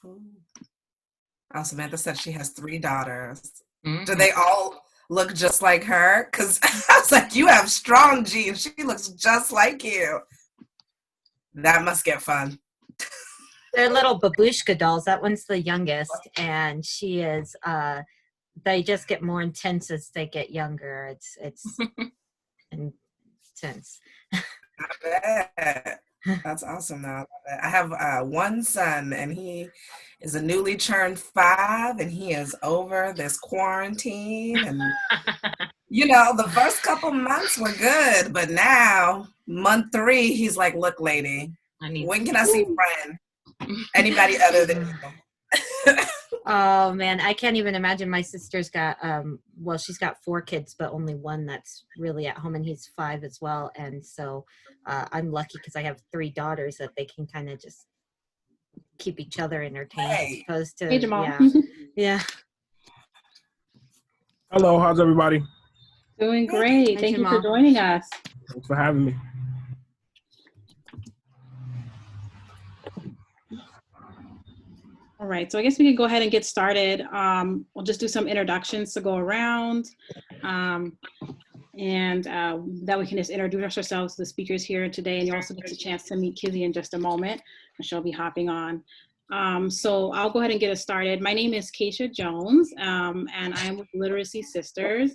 Cool. Oh, Samantha said she has 3 daughters. Mm-hmm. Do they all look just like her? Because I was like, you have strong genes. She looks just like you. That must get fun. They're little babushka dolls. That one's the youngest, and she is. They just get more intense as they get younger. It's intense. I bet. That's awesome. Though. I have 1 son, and he is a newly turned 5, and he is over this quarantine. And the first couple months were good, but now month 3, he's like, "Look, lady, when can I see friend? Anybody other than you?" Oh man, I can't even imagine. My sister's got she's got 4 kids, but only one that's really at home, and he's 5 as well. And so I'm lucky because I have 3 daughters that they can kind of just keep each other entertained, as opposed to yeah. Hello, how's everybody? Doing great. Hi, Thank Jamal. you for joining us. Thanks for having me. All right, so I guess we can go ahead and get started. We'll just do some introductions to go around, and that we can just introduce ourselves to the speakers here today, and you also get a chance to meet Kizzy in just a moment, and she'll be hopping on. So I'll go ahead and get us started. My name is Keisha Jones, and I'm with Literacy Sisters.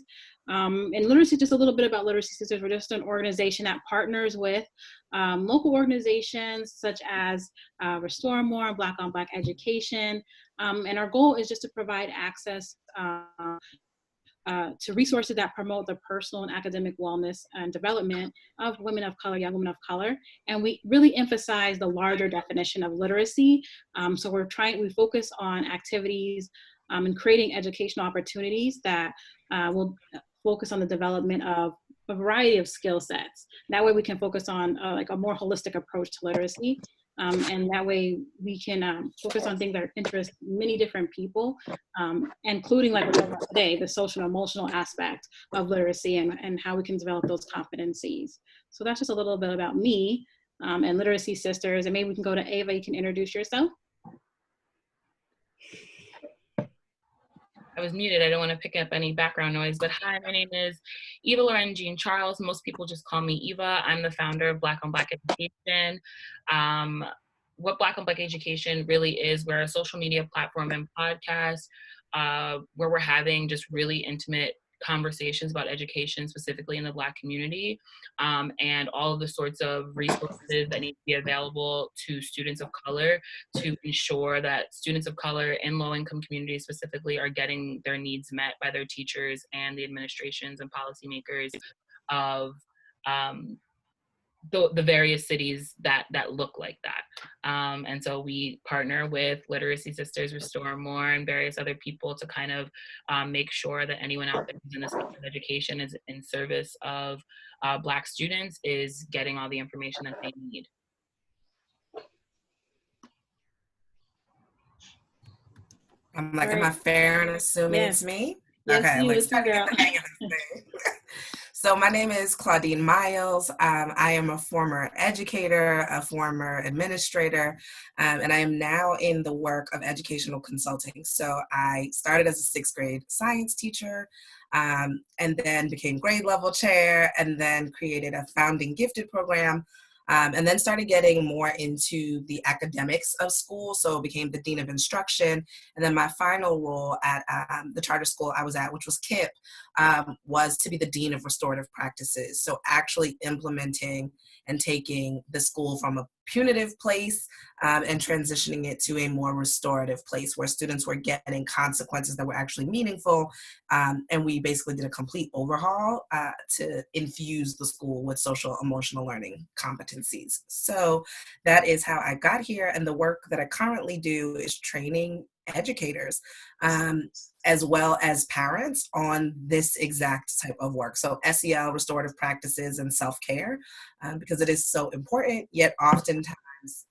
And Literacy, just a little bit about Literacy Sisters. We're just an organization that partners with local organizations such as Restore More, Black on Black Education. And our goal is just to provide access to resources that promote the personal and academic wellness and development of women of color, young women of color. And we really emphasize the larger definition of literacy. So we focus on activities and creating educational opportunities that will focus on the development of a variety of skill sets. That way we can focus on like a more holistic approach to literacy. And that way we can focus on things that interest many different people, including like we're talking about today, the social and emotional aspect of literacy and how we can develop those competencies. So that's just a little bit about me and Literacy Sisters. And maybe we can go to Ava, you can introduce yourself. I was muted. I don't want to pick up any background noise, but hi, my name is Eva Lauren Jean Charles. Most people just call me Eva. I'm the founder of Black on Black Education. What Black on Black Education really is, we're a social media platform and podcast where we're having just really intimate conversations about education, specifically in the Black community, and all of the sorts of resources that need to be available to students of color to ensure that students of color in low-income communities specifically are getting their needs met by their teachers and the administrations and policymakers of the various cities that look like that. And so we partner with Literacy Sisters, Restore More, and various other people to kind of make sure that anyone out there who's in the field of education is in service of Black students is getting all the information that they need. I'm like, am I fair in assuming it's me? Yes, okay, it's you, girl. So my name is Claudine Miles. I am a former educator, a former administrator, and I am now in the work of educational consulting. So I started as a 6th grade science teacher, and then became grade level chair, and then created a founding gifted program, and then started getting more into the academics of school. So became the dean of instruction. And then my final role at the charter school I was at, which was KIPP, was to be the dean of restorative practices. So actually implementing and taking the school from a punitive place and transitioning it to a more restorative place where students were getting consequences that were actually meaningful. And we basically did a complete overhaul to infuse the school with social emotional learning competencies. So that is how I got here. And the work that I currently do is training educators as well as parents on this exact type of work. So SEL, restorative practices, and self-care, because it is so important, yet oftentimes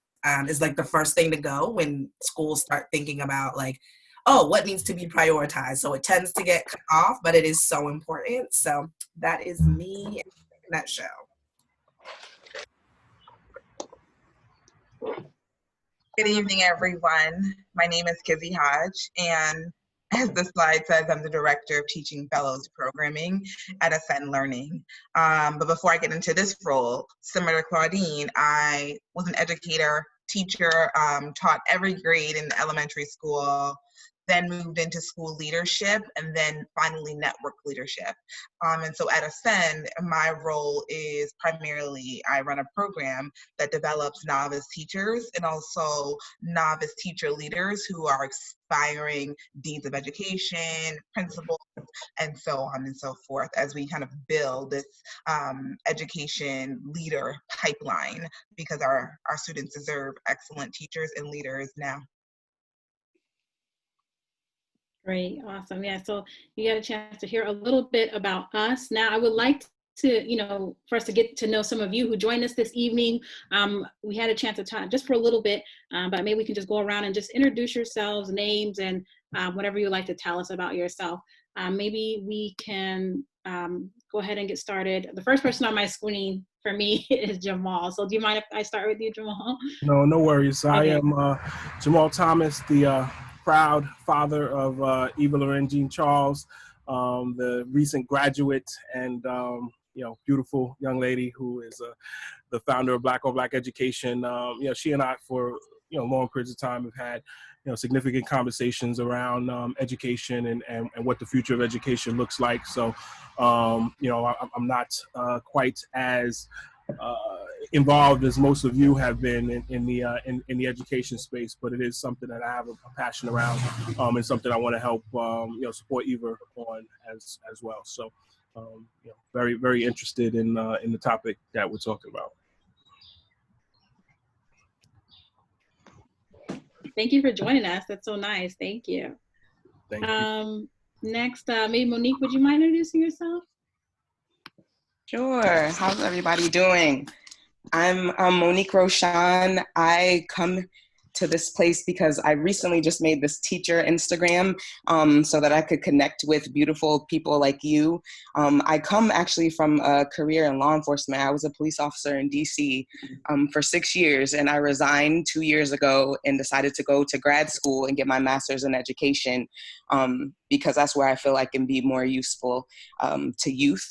is like the first thing to go when schools start thinking about like, oh, what needs to be prioritized? So it tends to get cut off, but it is so important. So that is me in a nutshell. Good evening, everyone. My name is Kizzy Hodge, and as the slide says, I'm the Director of Teaching Fellows Programming at Ascend Learning. But before I get into this role, similar to Claudine, I was an educator, teacher, taught every grade in elementary school, then moved into school leadership, and then finally network leadership. And so at Ascend, my role is primarily, I run a program that develops novice teachers and also novice teacher leaders who are aspiring deans of education, principals, and so on and so forth as we kind of build this education leader pipeline because our students deserve excellent teachers and leaders now. Great, awesome. Yeah, so you got a chance to hear a little bit about us. Now, I would like to, for us to get to know some of you who joined us this evening. We had a chance to talk just for a little bit, but maybe we can just go around and just introduce yourselves, names, and whatever you'd like to tell us about yourself. Maybe we can go ahead and get started. The first person on my screen for me is Jamal. So do you mind if I start with you, Jamal? No, no worries. Okay. I am Jamal Thomas, the proud father of Eva Loren Jean Charles, the recent graduate and beautiful young lady who is the founder of Black on Black Education. She and I, for long periods of time, have had significant conversations around education and what the future of education looks like. So, I'm not quite as involved as most of you have been in the education space, but it is something that I have a passion around, and something I want to help support Eva on as well. So, very, very interested in the topic that we're talking about. Thank you for joining us. That's so nice. Thank you. Thank you. Next, maybe Monique, would you mind introducing yourself? Sure. How's everybody doing? I'm Monique Roshan. I come to this place because I recently just made this teacher Instagram so that I could connect with beautiful people like you. I come actually from a career in law enforcement. I was a police officer in DC for 6 years, and I resigned 2 years ago and decided to go to grad school and get my master's in education because that's where I feel I can be more useful to youth,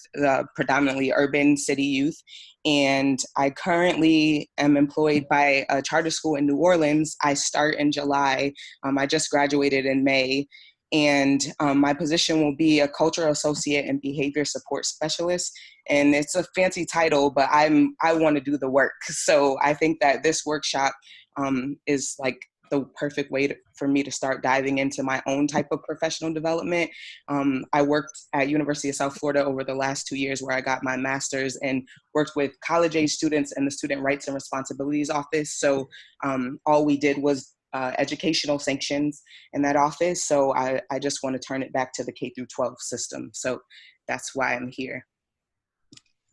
predominantly urban city youth. And I currently am employed by a charter school in New Orleans. I start in July. I just graduated in May. And my position will be a cultural associate and behavior support specialist. And it's a fancy title, but I want to do the work. So I think that this workshop is like the perfect way for me to start diving into my own type of professional development. I worked at University of South Florida over the last 2 years where I got my master's and worked with college-age students in the Student Rights and Responsibilities Office. So all we did was educational sanctions in that office. So I just want to turn it back to the K through 12 system. So that's why I'm here.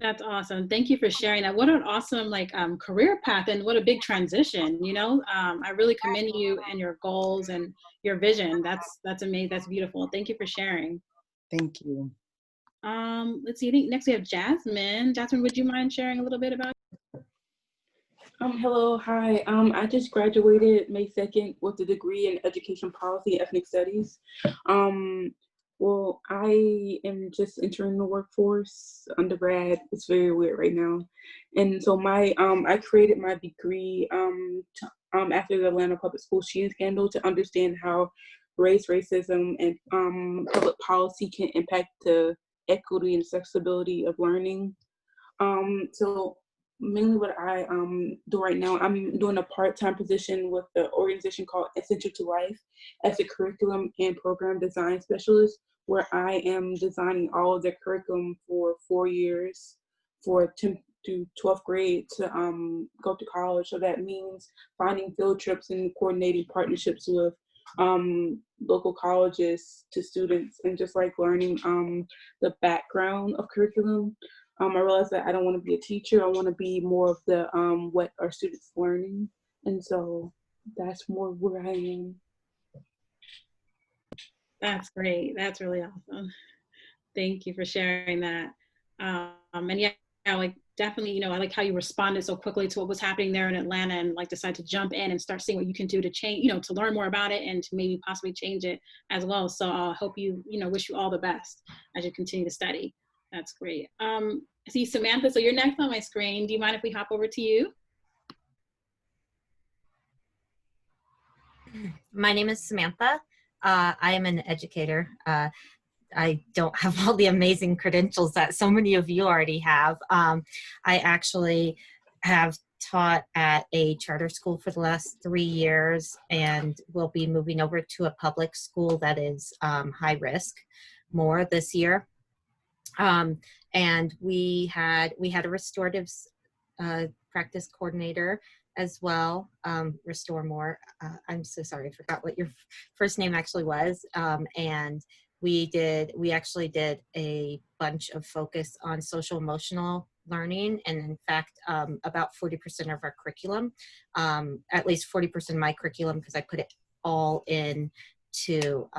That's awesome. Thank you for sharing that. What an awesome career path and what a big transition, I really commend you and your goals and your vision. That's amazing. That's beautiful. Thank you for sharing. Thank you. Let's see. I think next we have Jasmine. Jasmine, would you mind sharing a little bit about you? Hello, hi. I just graduated May 2nd with a degree in Education Policy and Ethnic Studies. Well, I am just entering the workforce, undergrad. It's very weird right now. And so I created my degree after the Atlanta Public School shooting scandal to understand how race, racism, and public policy can impact the equity and accessibility of learning. So mainly what I do right now, I'm doing a part-time position with the organization called Essential to Life as a curriculum and program design specialist, where I am designing all of the curriculum for 4 years for 10th to 12th grade to go to college. So that means finding field trips and coordinating partnerships with local colleges to students and just like learning the background of curriculum. I realized that I don't want to be a teacher. I want to be more of the what are students learning, and so that's more where I am. That's great. That's really awesome. Thank you for sharing that. And yeah, like definitely, I like how you responded so quickly to what was happening there in Atlanta and like decided to jump in and start seeing what you can do to change, to learn more about it and to maybe possibly change it as well. So I hope wish you all the best as you continue to study. That's great. I see Samantha, so you're next on my screen. Do you mind if we hop over to you? My name is Samantha. I am an educator. I don't have all the amazing credentials that so many of you already have. I actually have taught at a charter school for the last 3 years and will be moving over to a public school that is high risk more this year. And we had a restorative practice coordinator as well, Restore More. I'm so sorry, I forgot what your first name actually was. And we actually did a bunch of focus on social emotional learning. And in fact, about 40% of our curriculum, at least 40% of my curriculum, because I put it all in to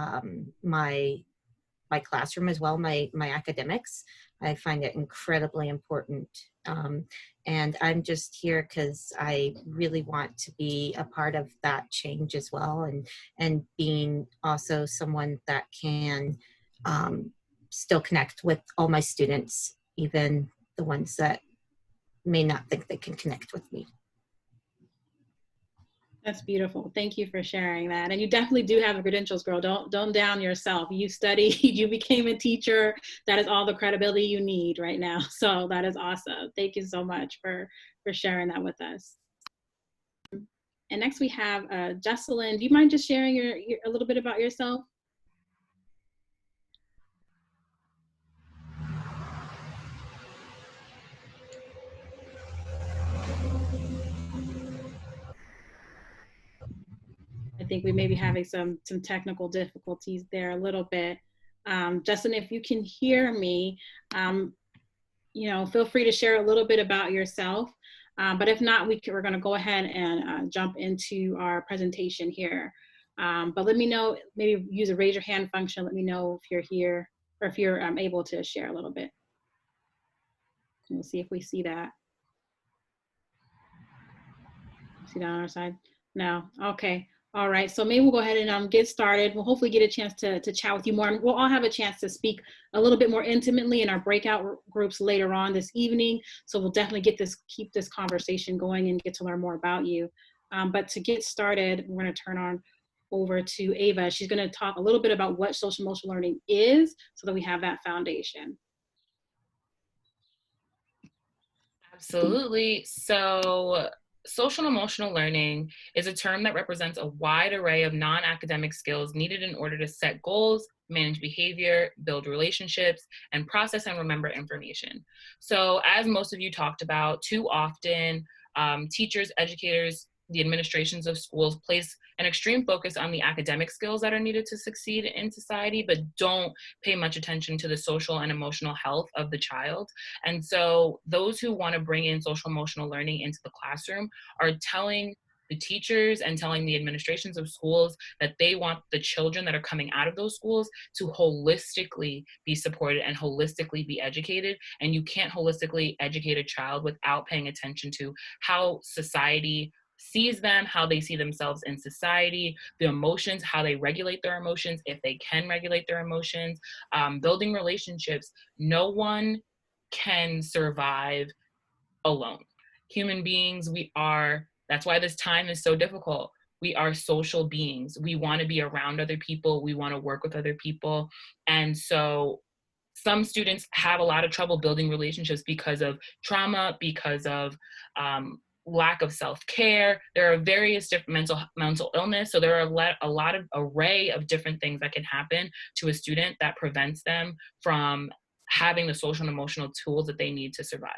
my classroom as well, my academics. I find it incredibly important. And I'm just here because I really want to be a part of that change as well, and being also someone that can still connect with all my students, even the ones that may not think they can connect with me. That's beautiful. Thank you for sharing that. And you definitely do have the credentials, girl. Don't down yourself. You studied, you became a teacher. That is all the credibility you need right now. So that is awesome. Thank you so much for sharing that with us. And next we have Jesselyn. Do you mind just sharing a little bit about yourself? I think we may be having some technical difficulties there a little bit. Justin, if you can hear me, feel free to share a little bit about yourself. But if not, we're going to go ahead and jump into our presentation here. But let me know, maybe use a raise your hand function. Let me know if you're here or if you're able to share a little bit. We'll see if we see that. See that on our side? No. Okay. All right. So maybe we'll go ahead and get started. We'll hopefully get a chance to chat with you more. And we'll all have a chance to speak a little bit more intimately in our breakout groups later on this evening. So we'll definitely keep this conversation going and get to learn more about you. But to get started, we're going to turn on over to Ava. She's going to talk a little bit about what social emotional learning is so that we have that foundation. Absolutely. So social and emotional learning is a term that represents a wide array of non-academic skills needed in order to set goals, manage behavior, build relationships, and process and remember information. So as most of you talked about, too often teachers, educators, the administrations of schools place an extreme focus on the academic skills that are needed to succeed in society, but don't pay much attention to the social and emotional health of the child. And so those who want to bring in social emotional learning into the classroom are telling the teachers and telling the administrations of schools that they want the children that are coming out of those schools to holistically be supported and holistically be educated. And you can't holistically educate a child without paying attention to how society sees them, how they see themselves in society, the emotions, how they regulate their emotions, if they can regulate their emotions, building relationships. No one can survive alone. Human beings, that's why this time is so difficult. We are social beings. We want to be around other people. We want to work with other people. And so some students have a lot of trouble building relationships because of trauma, because of lack of self-care. There are various different mental illness. So there are a lot of array of different things that can happen to a student that prevents them from having the social and emotional tools that they need to survive.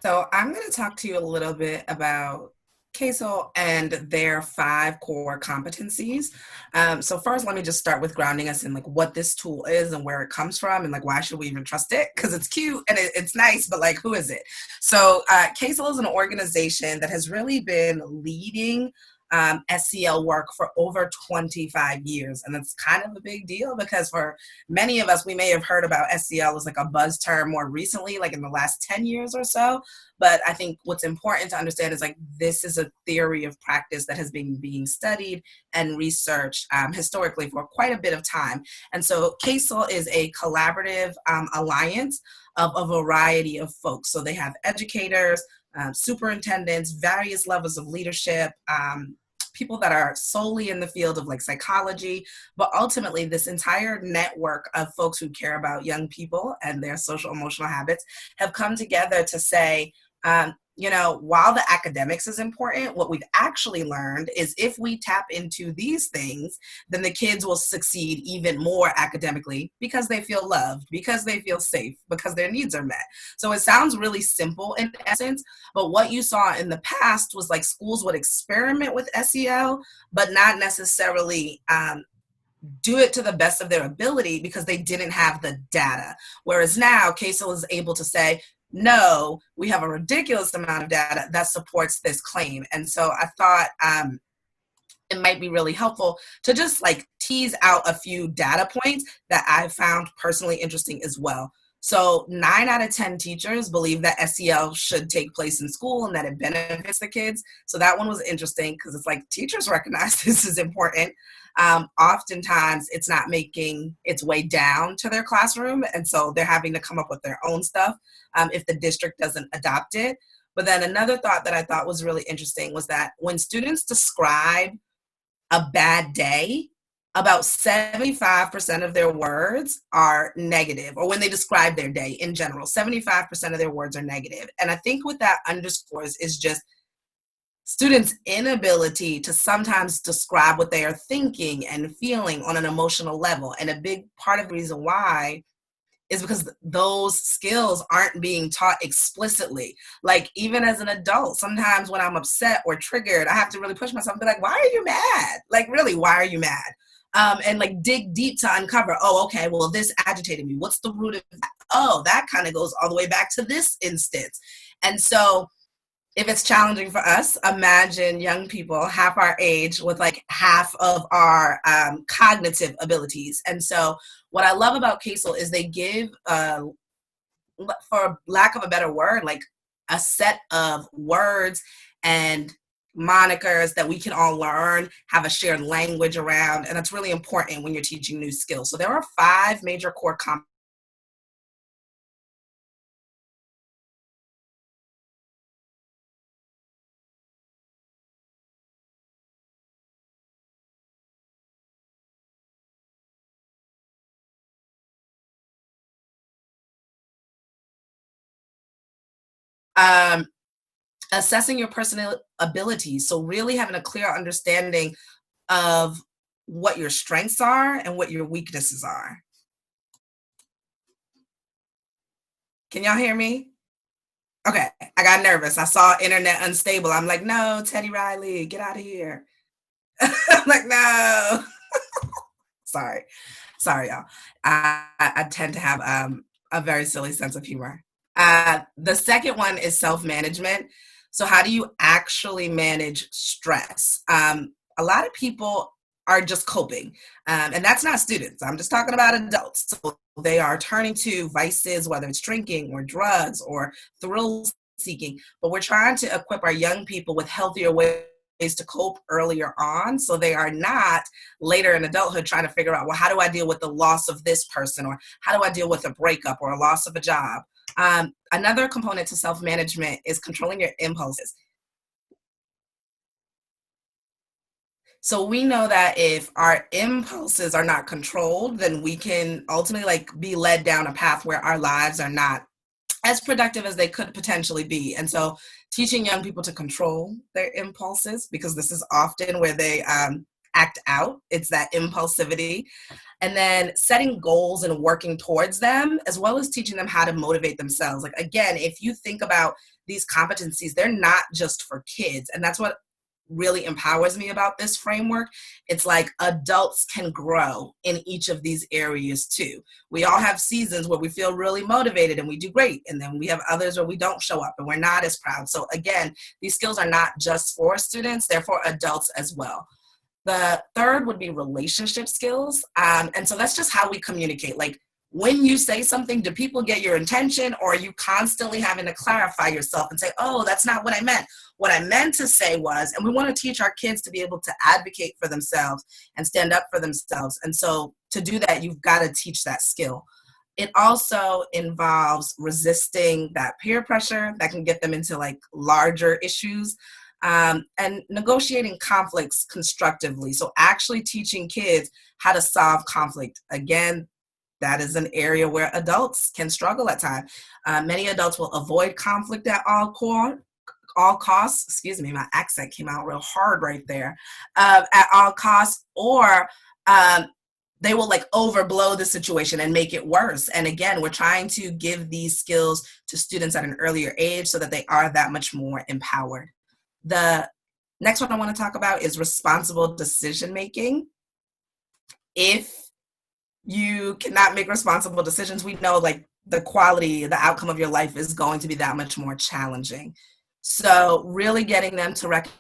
So I'm going to talk to you a little bit about CASEL and their 5 core competencies. So first, let me just start with grounding us in like what this tool is and where it comes from and like why should we even trust it? Because it's cute and it's nice, but like who is it? So CASEL is an organization that has really been leading SEL work for over 25 years. And that's kind of a big deal because for many of us, we may have heard about SEL as like a buzz term more recently, like in the last 10 years or so. But I think what's important to understand is like this is a theory of practice that has been being studied and researched historically for quite a bit of time. And so CASEL is a collaborative alliance of a variety of folks. So they have educators, superintendents, various levels of leadership, people that are solely in the field of like psychology, but ultimately this entire network of folks who care about young people and their social emotional habits have come together to say, you know, while the academics is important, what we've actually learned is if we tap into these things, then the kids will succeed even more academically because they feel loved, because they feel safe, because their needs are met. So it sounds really simple in essence, but what you saw in the past was like schools would experiment with SEL, but not necessarily do it to the best of their ability because they didn't have the data. Whereas now, CASEL is able to say, no, we have a ridiculous amount of data that supports this claim. And so I thought it might be really helpful to just like tease out a few data points that I found personally interesting as well. So 9 out of 10 teachers believe that SEL should take place in school and that it benefits the kids. So that one was interesting because it's like teachers recognize this is important. Oftentimes it's not making its way down to their classroom. And so they're having to come up with their own stuff if the district doesn't adopt it. But then another thought that I thought was really interesting was that when students describe a bad day, about 75% of their words are negative, or when they describe their day in general, 75% of their words are negative. And I think what that underscores is just students' inability to sometimes describe what they are thinking and feeling on an emotional level. And a big part of the reason why is because those skills aren't being taught explicitly. Like even as an adult, sometimes when I'm upset or triggered, I have to really push myself and be like, why are you mad? Like really, why are you mad? And like dig deep to uncover, oh, okay, well, this agitated me. What's the root of that? Oh, that kind of goes all the way back to this instance. And so if it's challenging for us, imagine young people half our age with like half of our cognitive abilities. And so what I love about CASEL is they give, for lack of a better word, like a set of words and monikers that we can all learn, have a shared language around, and that's really important when you're teaching new skills. So there are 5 major core competencies. Assessing your personal abilities. So really having a clear understanding of what your strengths are and what your weaknesses are. Can y'all hear me? Okay, I got nervous. I saw internet unstable. I'm like, no, Teddy Riley, get out of here. I'm like, no. Sorry, y'all. I tend to have a very silly sense of humor. The second one is self-management. So how do you actually manage stress? A lot of people are just coping, and that's not students. I'm just talking about adults. So they are turning to vices, whether it's drinking or drugs or thrill seeking, but we're trying to equip our young people with healthier ways to cope earlier on, so they are not later in adulthood trying to figure out, well, how do I deal with the loss of this person, or how do I deal with a breakup or a loss of a job? Another component to self-management is controlling your impulses. So we know that if our impulses are not controlled, then we can ultimately like be led down a path where our lives are not as productive as they could potentially be. And so teaching young people to control their impulses, because this is often where they act out, it's that impulsivity. And then setting goals and working towards them, as well as teaching them how to motivate themselves. Like, again, if you think about these competencies, they're not just for kids. And that's what really empowers me about this framework, it's like adults can grow in each of these areas too. We all have seasons where we feel really motivated and we do great, and then we have others where we don't show up and we're not as proud. So again, these skills are not just for students, they're for adults as well. The third would be relationship skills. And so that's just how we communicate. Like, when you say something, do people get your intention, or are you constantly having to clarify yourself and say, oh, that's not what I meant. What I meant to say was, and we want to teach our kids to be able to advocate for themselves and stand up for themselves. And so to do that, you've got to teach that skill. It also involves resisting that peer pressure that can get them into like larger issues, and negotiating conflicts constructively. So actually teaching kids how to solve conflict. Again, that is an area where adults can struggle at times. Many adults will avoid conflict at all costs. Excuse me, my accent came out real hard right there. At all costs, or they will like overblow the situation and make it worse. And again, we're trying to give these skills to students at an earlier age so that they are that much more empowered. The next one I want to talk about is responsible decision making. If you cannot make responsible decisions, we know like the quality, the outcome of your life is going to be that much more challenging. So really getting them to recognize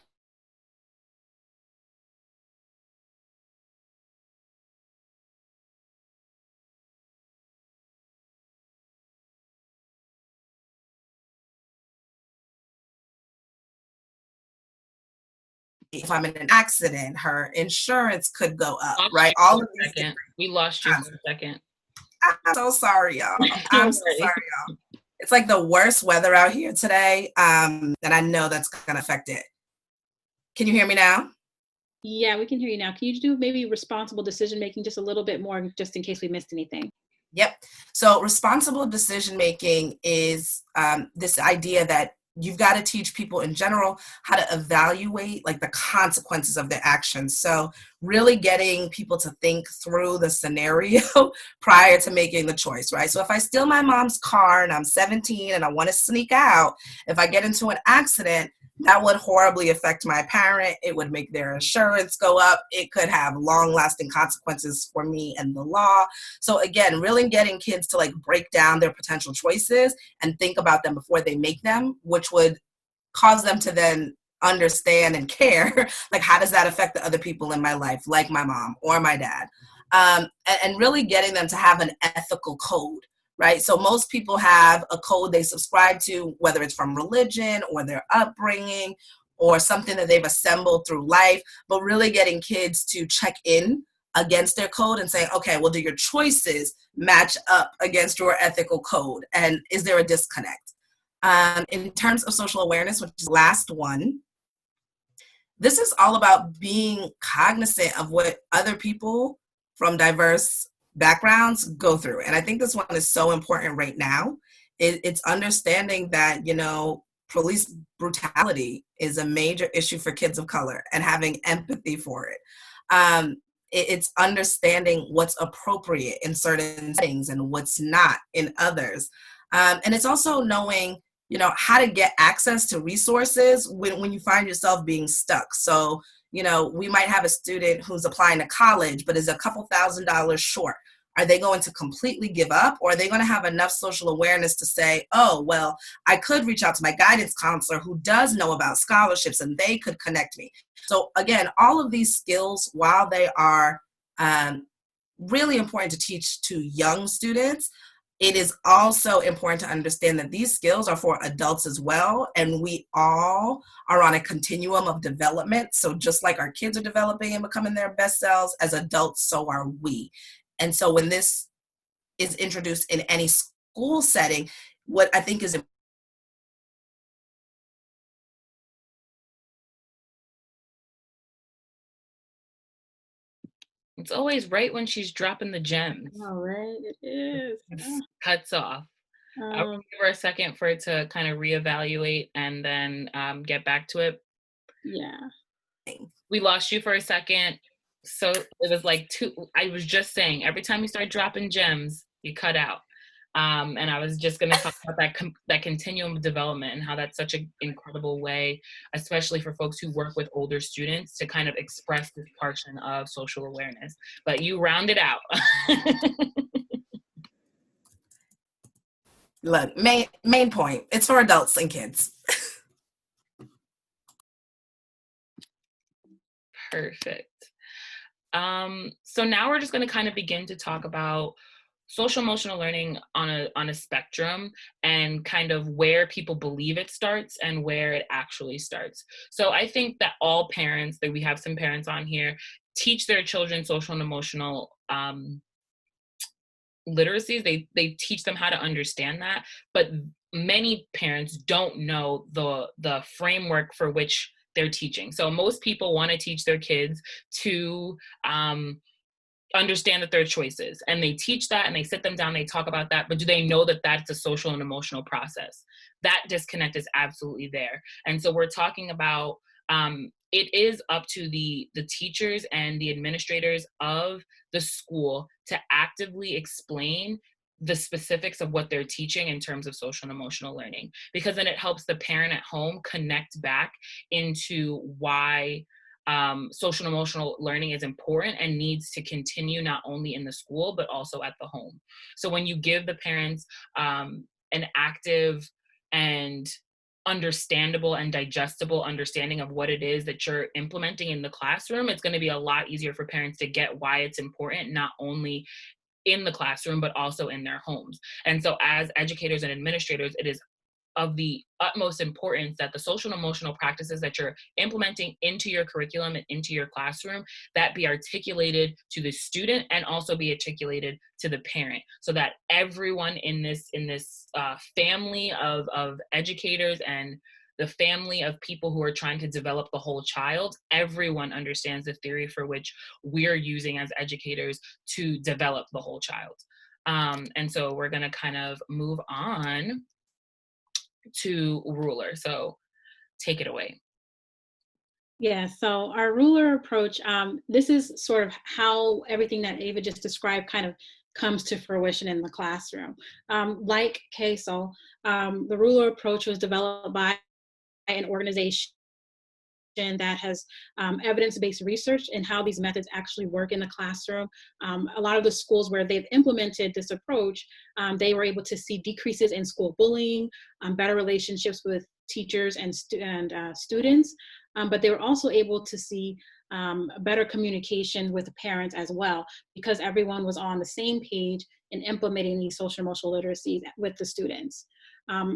if I'm in an accident, her insurance could go up, right? All of these things. We lost you for a second. I'm so sorry, y'all. I'm so sorry, y'all. It's like the worst weather out here today, and I know that's gonna affect it. Can you hear me now? Yeah, we can hear you now. Can you do maybe responsible decision making just a little bit more, just in case we missed anything? Yep. So responsible decision making is this idea that you've got to teach people in general how to evaluate like the consequences of their actions. So really getting people to think through the scenario prior to making the choice, right? So if I steal my mom's car and I'm 17 and I want to sneak out, if I get into an accident, that would horribly affect my parent. It would make their insurance go up. It could have long-lasting consequences for me and the law. So again, really getting kids to like break down their potential choices and think about them before they make them, which would cause them to then understand and care, like how does that affect the other people in my life, like my mom or my dad? And really getting them to have an ethical code. Right? So most people have a code they subscribe to, whether it's from religion or their upbringing or something that they've assembled through life, but really getting kids to check in against their code and say, okay, well, do your choices match up against your ethical code? And is there a disconnect? In terms of social awareness, which is the last one, this is all about being cognizant of what other people from diverse backgrounds go through. And I think this one is so important right now. It's understanding that, you know, police brutality is a major issue for kids of color and having empathy for it. It's understanding what's appropriate in certain settings and what's not in others. And it's also knowing, you know, how to get access to resources when you find yourself being stuck. So, you know, we might have a student who's applying to college, but is a couple $1,000s short. Are they going to completely give up, or are they going to have enough social awareness to say, oh, well, I could reach out to my guidance counselor who does know about scholarships and they could connect me. So again, all of these skills, while they are really important to teach to young students, it is also important to understand that these skills are for adults as well. And we all are on a continuum of development. So just like our kids are developing and becoming their best selves, as adults, so are we. And so when this is introduced in any school setting, what I think is It's always right when she's dropping the gems. All right, it is. Cuts off. I'll give her a second for it to kind of reevaluate and then get back to it. Yeah. We lost you for a second. So it was like I was just saying, every time you start dropping gems, you cut out. And I was just going to talk about that continuum of development and how that's such an incredible way, especially for folks who work with older students, to kind of express this portion of social awareness. But you round it out. Look, main point, it's for adults and kids. Perfect. So now we're just going to kind of begin to talk about social emotional learning on a spectrum, and kind of where people believe it starts and where it actually starts. So I think that all parents, that we have some parents on here, teach their children social and emotional literacies. They teach them how to understand that, but many parents don't know the framework for which they're teaching. So most people want to teach their kids to understand that they're choices, and they teach that and they sit them down, they talk about that, but do they know that that's a social and emotional process? That disconnect is absolutely there. And so we're talking about it is up to the teachers and the administrators of the school to actively explain the specifics of what they're teaching in terms of social and emotional learning, because then it helps the parent at home connect back into why social and emotional learning is important and needs to continue not only in the school, but also at the home. So when you give the parents an active and understandable and digestible understanding of what it is that you're implementing in the classroom, it's going to be a lot easier for parents to get why it's important, not only in the classroom, but also in their homes. And so as educators and administrators, it is of the utmost importance that the social and emotional practices that you're implementing into your curriculum and into your classroom, that be articulated to the student and also be articulated to the parent, so that everyone in this family of educators and the family of people who are trying to develop the whole child, everyone understands the theory for which we're using as educators to develop the whole child. And so we're going to kind of move on to ruler. So take it away. Yeah, so our ruler approach, this is sort of how everything that Ava just described kind of comes to fruition in the classroom. Like CASEL, the ruler approach was developed by an organization that has evidence-based research in how these methods actually work in the classroom. A lot of the schools where they've implemented this approach, they were able to see decreases in school bullying, better relationships with teachers and students, but they were also able to see better communication with the parents as well, because everyone was on the same page in implementing these social emotional literacies with the students.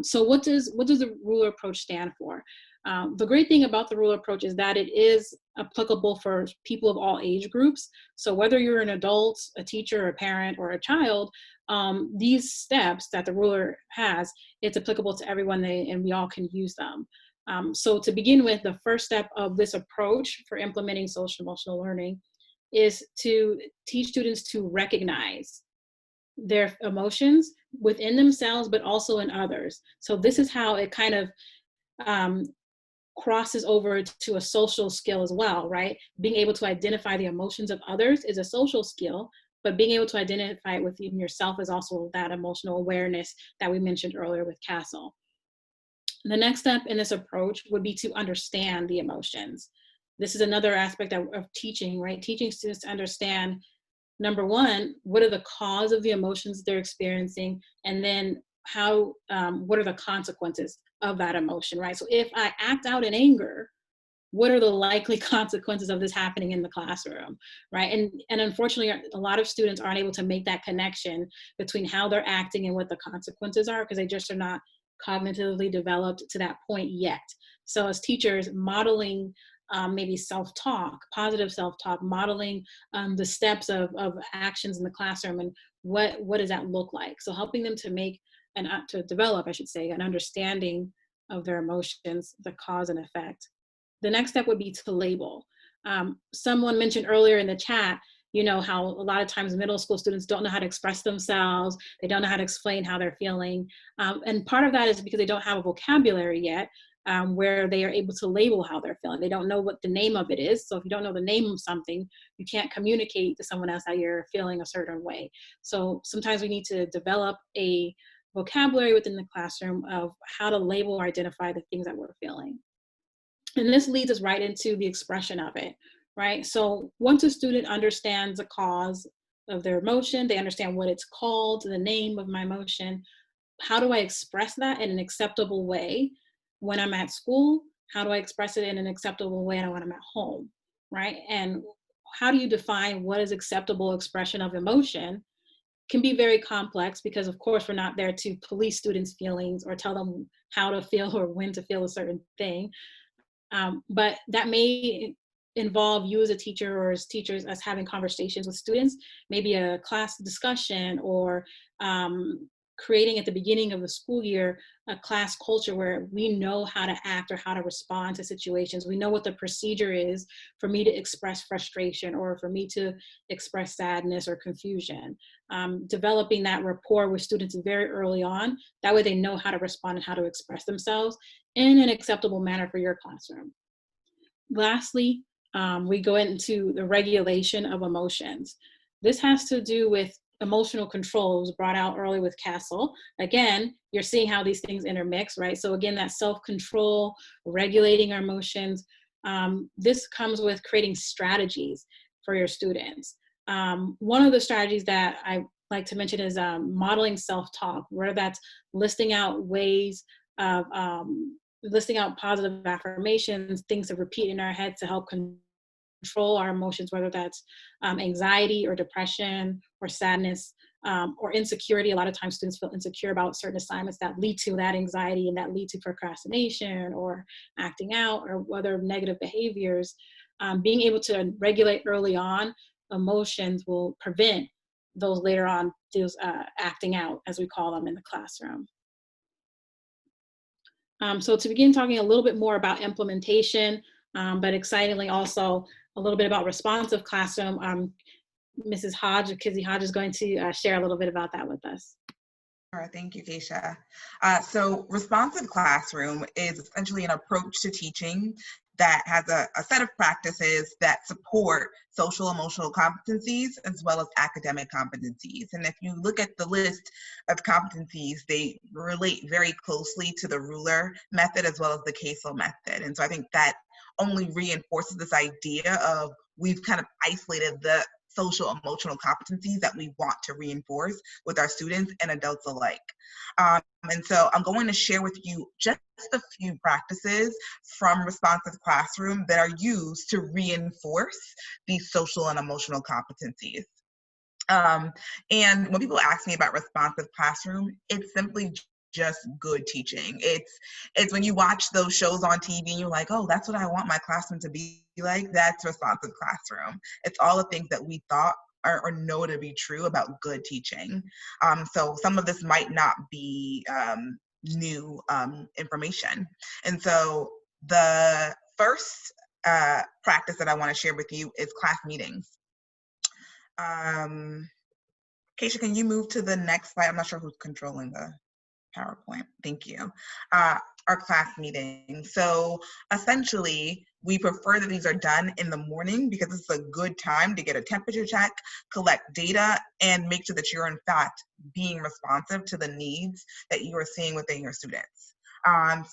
So what does the ruler approach stand for? The great thing about the ruler approach is that it is applicable for people of all age groups. So whether you're an adult, a teacher, a parent, or a child, these steps that the ruler has, it's applicable to everyone, and we all can use them. So to begin with, the first step of this approach for implementing social emotional learning is to teach students to recognize their emotions within themselves, but also in others. So this is how it kind of crosses over to a social skill as well, right? Being able to identify the emotions of others is a social skill, but being able to identify it within yourself is also that emotional awareness that we mentioned earlier with Castle. The next step in this approach would be to understand the emotions. This is another aspect of teaching, right? Teaching students to understand, number one, what are the cause of the emotions they're experiencing, and then what are the consequences of that emotion, right? So if I act out in anger, what are the likely consequences of this happening in the classroom, right? And unfortunately, a lot of students aren't able to make that connection between how they're acting and what the consequences are, because they just are not cognitively developed to that point yet. So as teachers, modeling maybe self-talk, positive self-talk, modeling the steps of actions in the classroom, and what does that look like? So helping them to develop, I should say, an understanding of their emotions, the cause and effect. The next step would be to label. Someone mentioned earlier in the chat, how a lot of times middle school students don't know how to express themselves. They don't know how to explain how they're feeling. And part of that is because they don't have a vocabulary yet. where they are able to label how they're feeling. They don't know what the name of it is. So if you don't know the name of something, you can't communicate to someone else how you're feeling a certain way. So sometimes we need to develop a vocabulary within the classroom of how to label or identify the things that we're feeling. And this leads us right into the expression of it, right? So once a student understands the cause of their emotion, they understand what it's called, the name of my emotion, how do I express that in an acceptable way when I'm at school? How do I express it in an acceptable way when I'm at home, right? And how do you define what is acceptable expression of emotion? Can be very complex because of course we're not there to police students' feelings or tell them how to feel or when to feel a certain thing. But that may involve you as a teacher or as teachers as having conversations with students, maybe a class discussion or creating at the beginning of the school year a class culture where we know how to act or how to respond to situations. We know what the procedure is for me to express frustration or for me to express sadness or confusion. Developing that rapport with students very early on, that way they know how to respond and how to express themselves in an acceptable manner for your classroom. Lastly, we go into the regulation of emotions. This has to do with emotional controls brought out early with Castle. Again, you're seeing how these things intermix, right? So again, that self-control, regulating our emotions, this comes with creating strategies for your students. One of the strategies that I like to mention is modeling self-talk, where that's listing out ways of listing out positive affirmations, things to repeat in our heads to help control our emotions, whether that's anxiety or depression or sadness or insecurity. A lot of times students feel insecure about certain assignments that lead to that anxiety and that lead to procrastination or acting out or other negative behaviors. Being able to regulate early on emotions will prevent those later on, those acting out, as we call them in the classroom. So to begin talking a little bit more about implementation, but excitingly also a little bit about responsive classroom, Mrs. Hodge, Kizzy Hodge is going to share a little bit about that with us. Sure, thank you, Keisha. So responsive classroom is essentially an approach to teaching that has a set of practices that support social emotional competencies as well as academic competencies. And if you look at the list of competencies, they relate very closely to the ruler method as well as the CASEL method. And so I think that only reinforces this idea of we've kind of isolated the social emotional competencies that we want to reinforce with our students and adults alike. And so I'm going to share with you just a few practices from responsive classroom that are used to reinforce these social and emotional competencies. And when people ask me about responsive classroom, it's simply just good teaching. It's when you watch those shows on TV and you're like, oh, that's what I want my classroom to be like. That's responsive classroom. It's all the things that we thought or know to be true about good teaching. So some of this might not be new information. And so the first practice that I want to share with you is class meetings. Keisha, can you move to the next slide? I'm not sure who's controlling the PowerPoint. Thank you. Our class meeting. So essentially, we prefer that these are done in the morning because it's a good time to get a temperature check, collect data, and make sure that you're in fact being responsive to the needs that you are seeing within your students.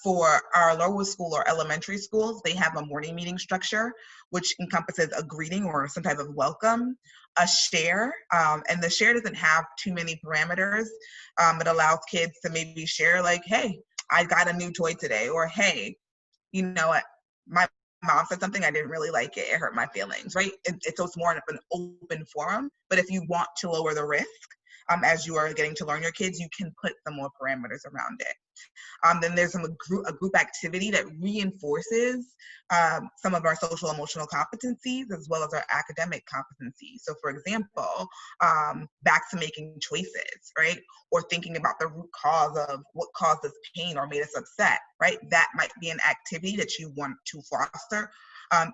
For our lower school or elementary schools, they have a morning meeting structure, which encompasses a greeting or some type of welcome, a share, and the share doesn't have too many parameters. It allows kids to maybe share like, hey, I got a new toy today, or hey, you know what, my mom said something, I didn't really like it, it hurt my feelings, right? So it's more of an open forum, but if you want to lower the risk, as you are getting to learn your kids, you can put some more parameters around it. Then there's a group activity that reinforces some of our social emotional competencies as well as our academic competencies. So for example, back to making choices, right? Or thinking about the root cause of what caused us pain or made us upset, right? That might be an activity that you want to foster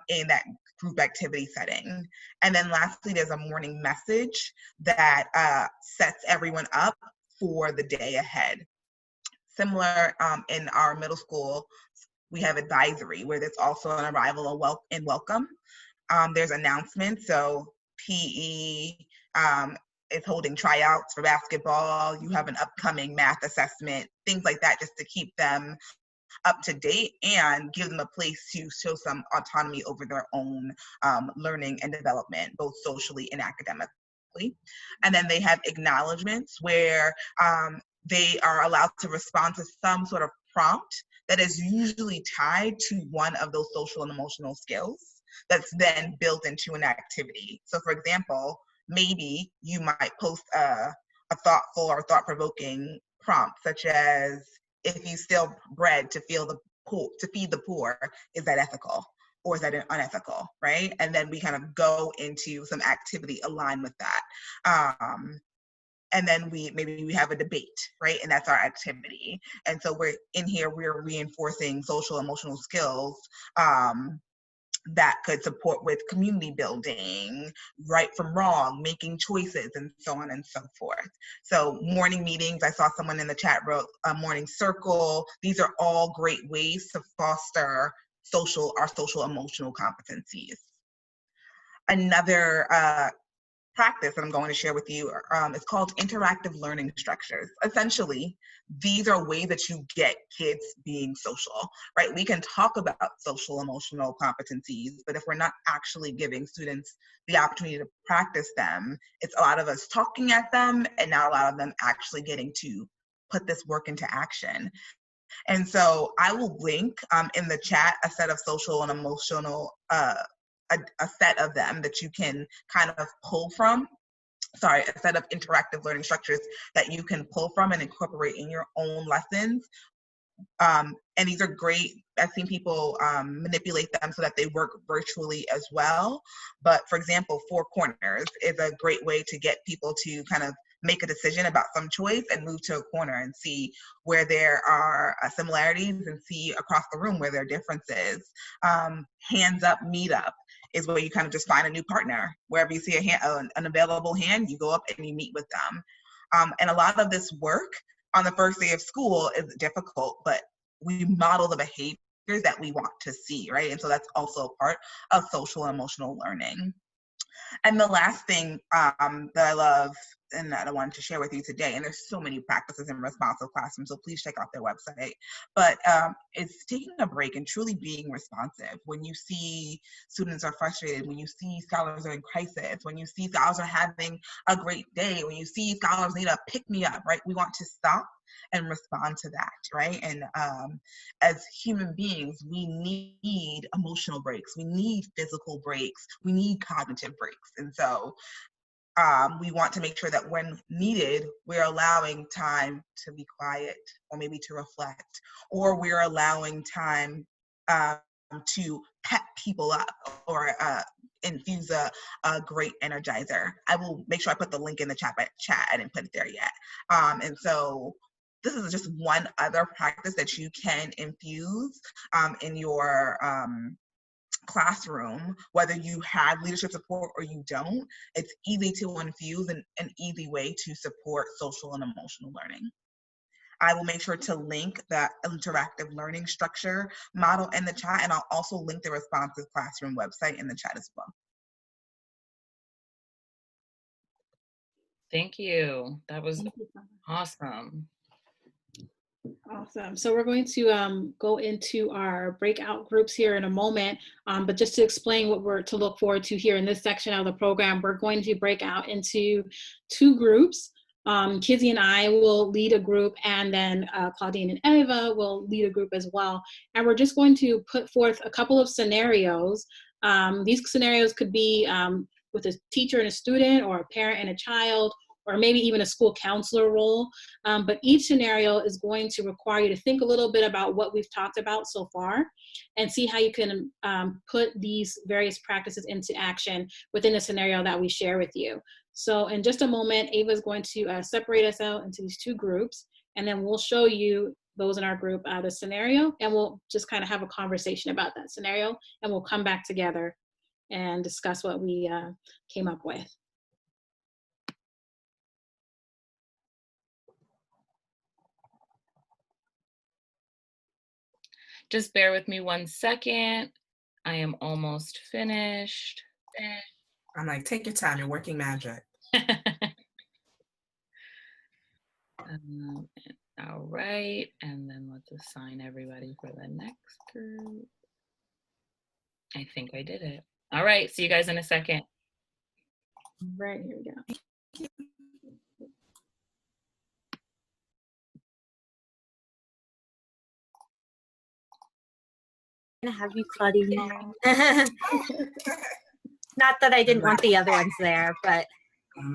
in that group activity setting. And then lastly, there's a morning message that sets everyone up for the day ahead. Similar in our middle school, We have advisory, where there's also an arrival and welcome. There's announcements, so PE is holding tryouts for basketball. You have an upcoming math assessment, things like that, just to keep them up to date and give them a place to show some autonomy over their own learning and development, both socially and academically. And then they have acknowledgements where they are allowed to respond to some sort of prompt that is usually tied to one of those social and emotional skills that's then built into an activity. So for example, maybe you might post a thoughtful or thought-provoking prompt, such as, if you steal bread to feed the poor, is that ethical? Or is that unethical, right? And then we kind of go into some activity aligned with that. And then maybe we have a debate, right? And that's our activity. And so we're reinforcing social emotional skills that could support with community building, right from wrong, making choices, and so on and so forth. So morning meetings, I saw someone in the chat wrote a morning circle. These are all great ways to foster our social emotional competencies. Another practice that I'm going to share with you is called interactive learning structures. Essentially, these are ways that you get kids being social, right? We can talk about social emotional competencies, but if we're not actually giving students the opportunity to practice them, it's a lot of us talking at them and not a lot of them actually getting to put this work into action. And so I will link in the chat a set of social and emotional a set of them that you can kind of pull from. Sorry, a set of interactive learning structures that you can pull from and incorporate in your own lessons. And these are great. I've seen people manipulate them so that they work virtually as well. But for example, 4 corners is a great way to get people to kind of make a decision about some choice and move to a corner and see where there are similarities and see across the room where there are differences. Hands up, meet up is where you kind of just find a new partner. Wherever you see an available hand, you go up and you meet with them. And a lot of this work on the first day of school is difficult, but we model the behaviors that we want to see, right? And so that's also a part of social and emotional learning. And the last thing that I love and that I wanted to share with you today, and there's so many practices in responsive classrooms, so please check out their website, but it's taking a break and truly being responsive. When you see students are frustrated, when you see scholars are in crisis, when you see scholars are having a great day, when you see scholars need a pick-me-up, right? We want to stop and respond to that, right? And as human beings, we need emotional breaks, we need physical breaks, we need cognitive breaks. And so we want to make sure that when needed, we're allowing time to be quiet, or maybe to reflect, or we're allowing time to pep people up, or infuse a great energizer. I will make sure I put the link in the chat. I didn't put it there yet. And so this is just one other practice that you can infuse in your classroom, whether you have leadership support or you don't. It's easy to infuse and an easy way to support social and emotional learning. I will make sure to link the interactive learning structure model in the chat, and I'll also link the responsive classroom website in the chat as well. Thank you. That was awesome. Awesome. So we're going to go into our breakout groups here in a moment, but just to explain what we're to look forward to here in this section of the program, we're going to break out into 2 groups. Kizzy and I will lead a group, and then Claudine and Eva will lead a group as well. And we're just going to put forth a couple of scenarios. These scenarios could be with a teacher and a student, or a parent and a child, or maybe even a school counselor role. But each scenario is going to require you to think a little bit about what we've talked about so far, and see how you can put these various practices into action within the scenario that we share with you. So in just a moment, Ava is going to separate us out into these 2 groups, and then we'll show you those in our group the scenario, and we'll just kind of have a conversation about that scenario, and we'll come back together and discuss what we came up with. Just bear with me 1 second. I am almost finished. I'm like, take your time. You're working magic. All right, and then let's assign everybody for the next group. I think I did it. All right, see you guys in a second. Right, here we go. I'm gonna have you, Claudine. Not that I didn't want the other ones there, but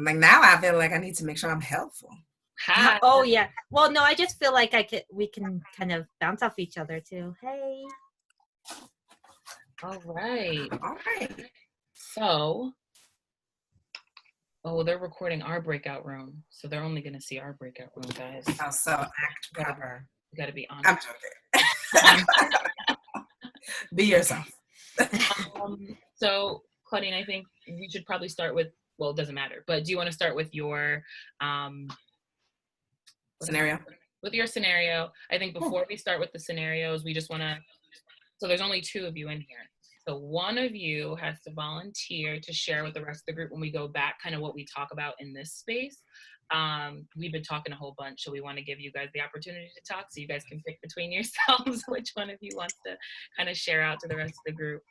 Like now I feel like I need to make sure I'm helpful. Hi. oh yeah. Well, no, I just feel like we can kind of bounce off each other too. Hey. All right. All right. So, oh, they're recording our breakout room, so they're only gonna see our breakout room, guys. Oh, so act proper. You gotta be honest. I'm joking. Be yourself. So, Claudine, I think we should probably start with, well, it doesn't matter, but do you want to start with your Scenario? With your scenario. I think before we start with the scenarios, we just want to, so there's only 2 of you in here. So one of you has to volunteer to share with the rest of the group when we go back kind of what we talk about in this space. We've been talking a whole bunch, so we want to give you guys the opportunity to talk so you guys can pick between yourselves which one of you wants to kind of share out to the rest of the group.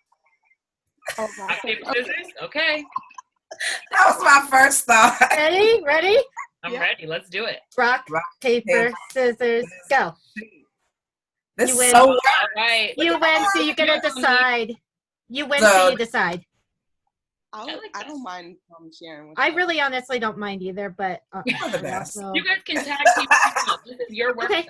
Oh, Rock, paper, scissors? Okay. That was my first thought. Ready? I'm ready. Let's do it. Rock, paper, scissors, go. This You is win. so All right. You win, so you're gonna decide. You win, So- so you decide. I don't mind sharing. With I you. really honestly don't mind either, but You're the best. so- You guys can tag team. This is your work. Okay.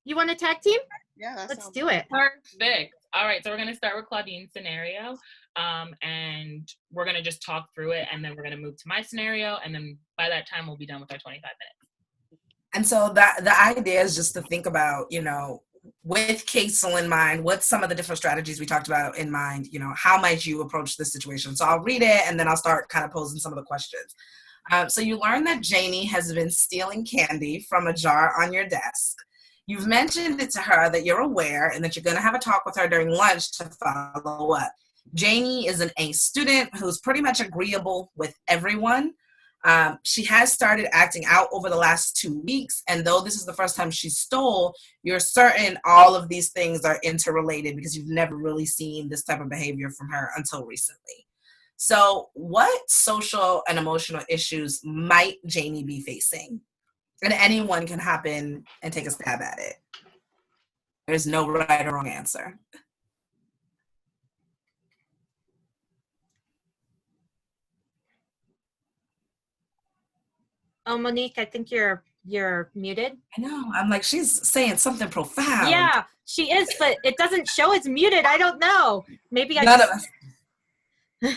You want to tag team? Yeah, that Let's sounds do it. Perfect. All right, so we're gonna start with Claudine's scenario, and we're gonna just talk through it, and then we're gonna move to my scenario, and then by that time we'll be done with our 25 minutes. And so the idea is just to think about, with Casel in mind, what's some of the different strategies we talked about in mind, how might you approach this situation? So I'll read it and then I'll start kind of posing some of the questions. So you learn that Janie has been stealing candy from a jar on your desk. You've mentioned it to her that you're aware and that you're going to have a talk with her during lunch to follow up. Janie is an A student who's pretty much agreeable with everyone. She has started acting out over the last 2 weeks, and though this is the first time she stole, you're certain all of these things are interrelated because you've never really seen this type of behavior from her until recently. So what social and emotional issues might Janie be facing? And anyone can hop in and take a stab at it. There's no right or wrong answer. Oh, Monique, I think you're muted. I know. I'm like, she's saying something profound. Yeah, she is, but it doesn't show it's muted. I don't know. Maybe I None of just... us.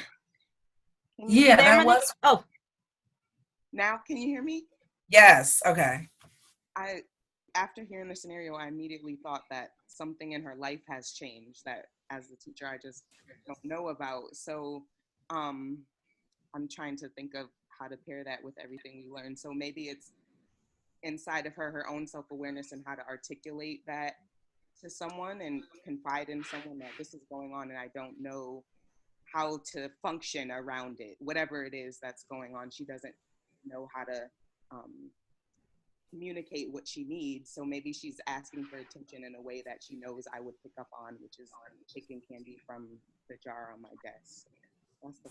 Yeah, There, that Monique? was. Oh, Now, can you hear me? Yes. Okay. After hearing the scenario, I immediately thought that something in her life has changed that as the teacher, I just don't know about. So I'm trying to think of how to pair that with everything we learned. So maybe it's inside of her own self-awareness and how to articulate that to someone and confide in someone that this is going on and I don't know how to function around it. Whatever it is that's going on, she doesn't know how to communicate what she needs. So maybe she's asking for attention in a way that she knows I would pick up on, which is taking candy from the jar on my desk.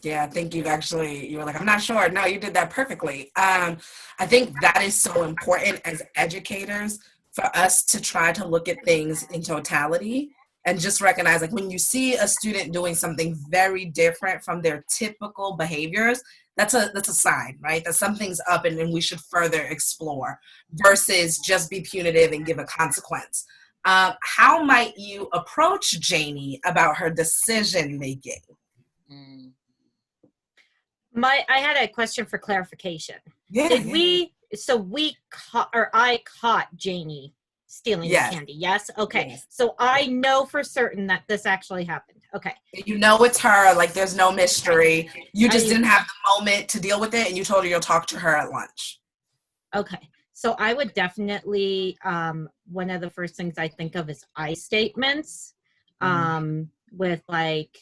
Yeah, I think you were like, I'm not sure. No, you did that perfectly. I think that is so important as educators for us to try to look at things in totality and just recognize, like, when you see a student doing something very different from their typical behaviors, that's a sign, right? That something's up and we should further explore versus just be punitive and give a consequence. How might you approach Janie about her decision making? I had a question for clarification. Yeah. I caught Janie stealing the candy. Yes. Okay. Yes. So I know for certain that this actually happened. Okay. You know it's her. Like, there's no mystery. You just didn't have the moment to deal with it, and you told her you'll talk to her at lunch. Okay. So I would definitely, one of the first things I think of is I statements. with like,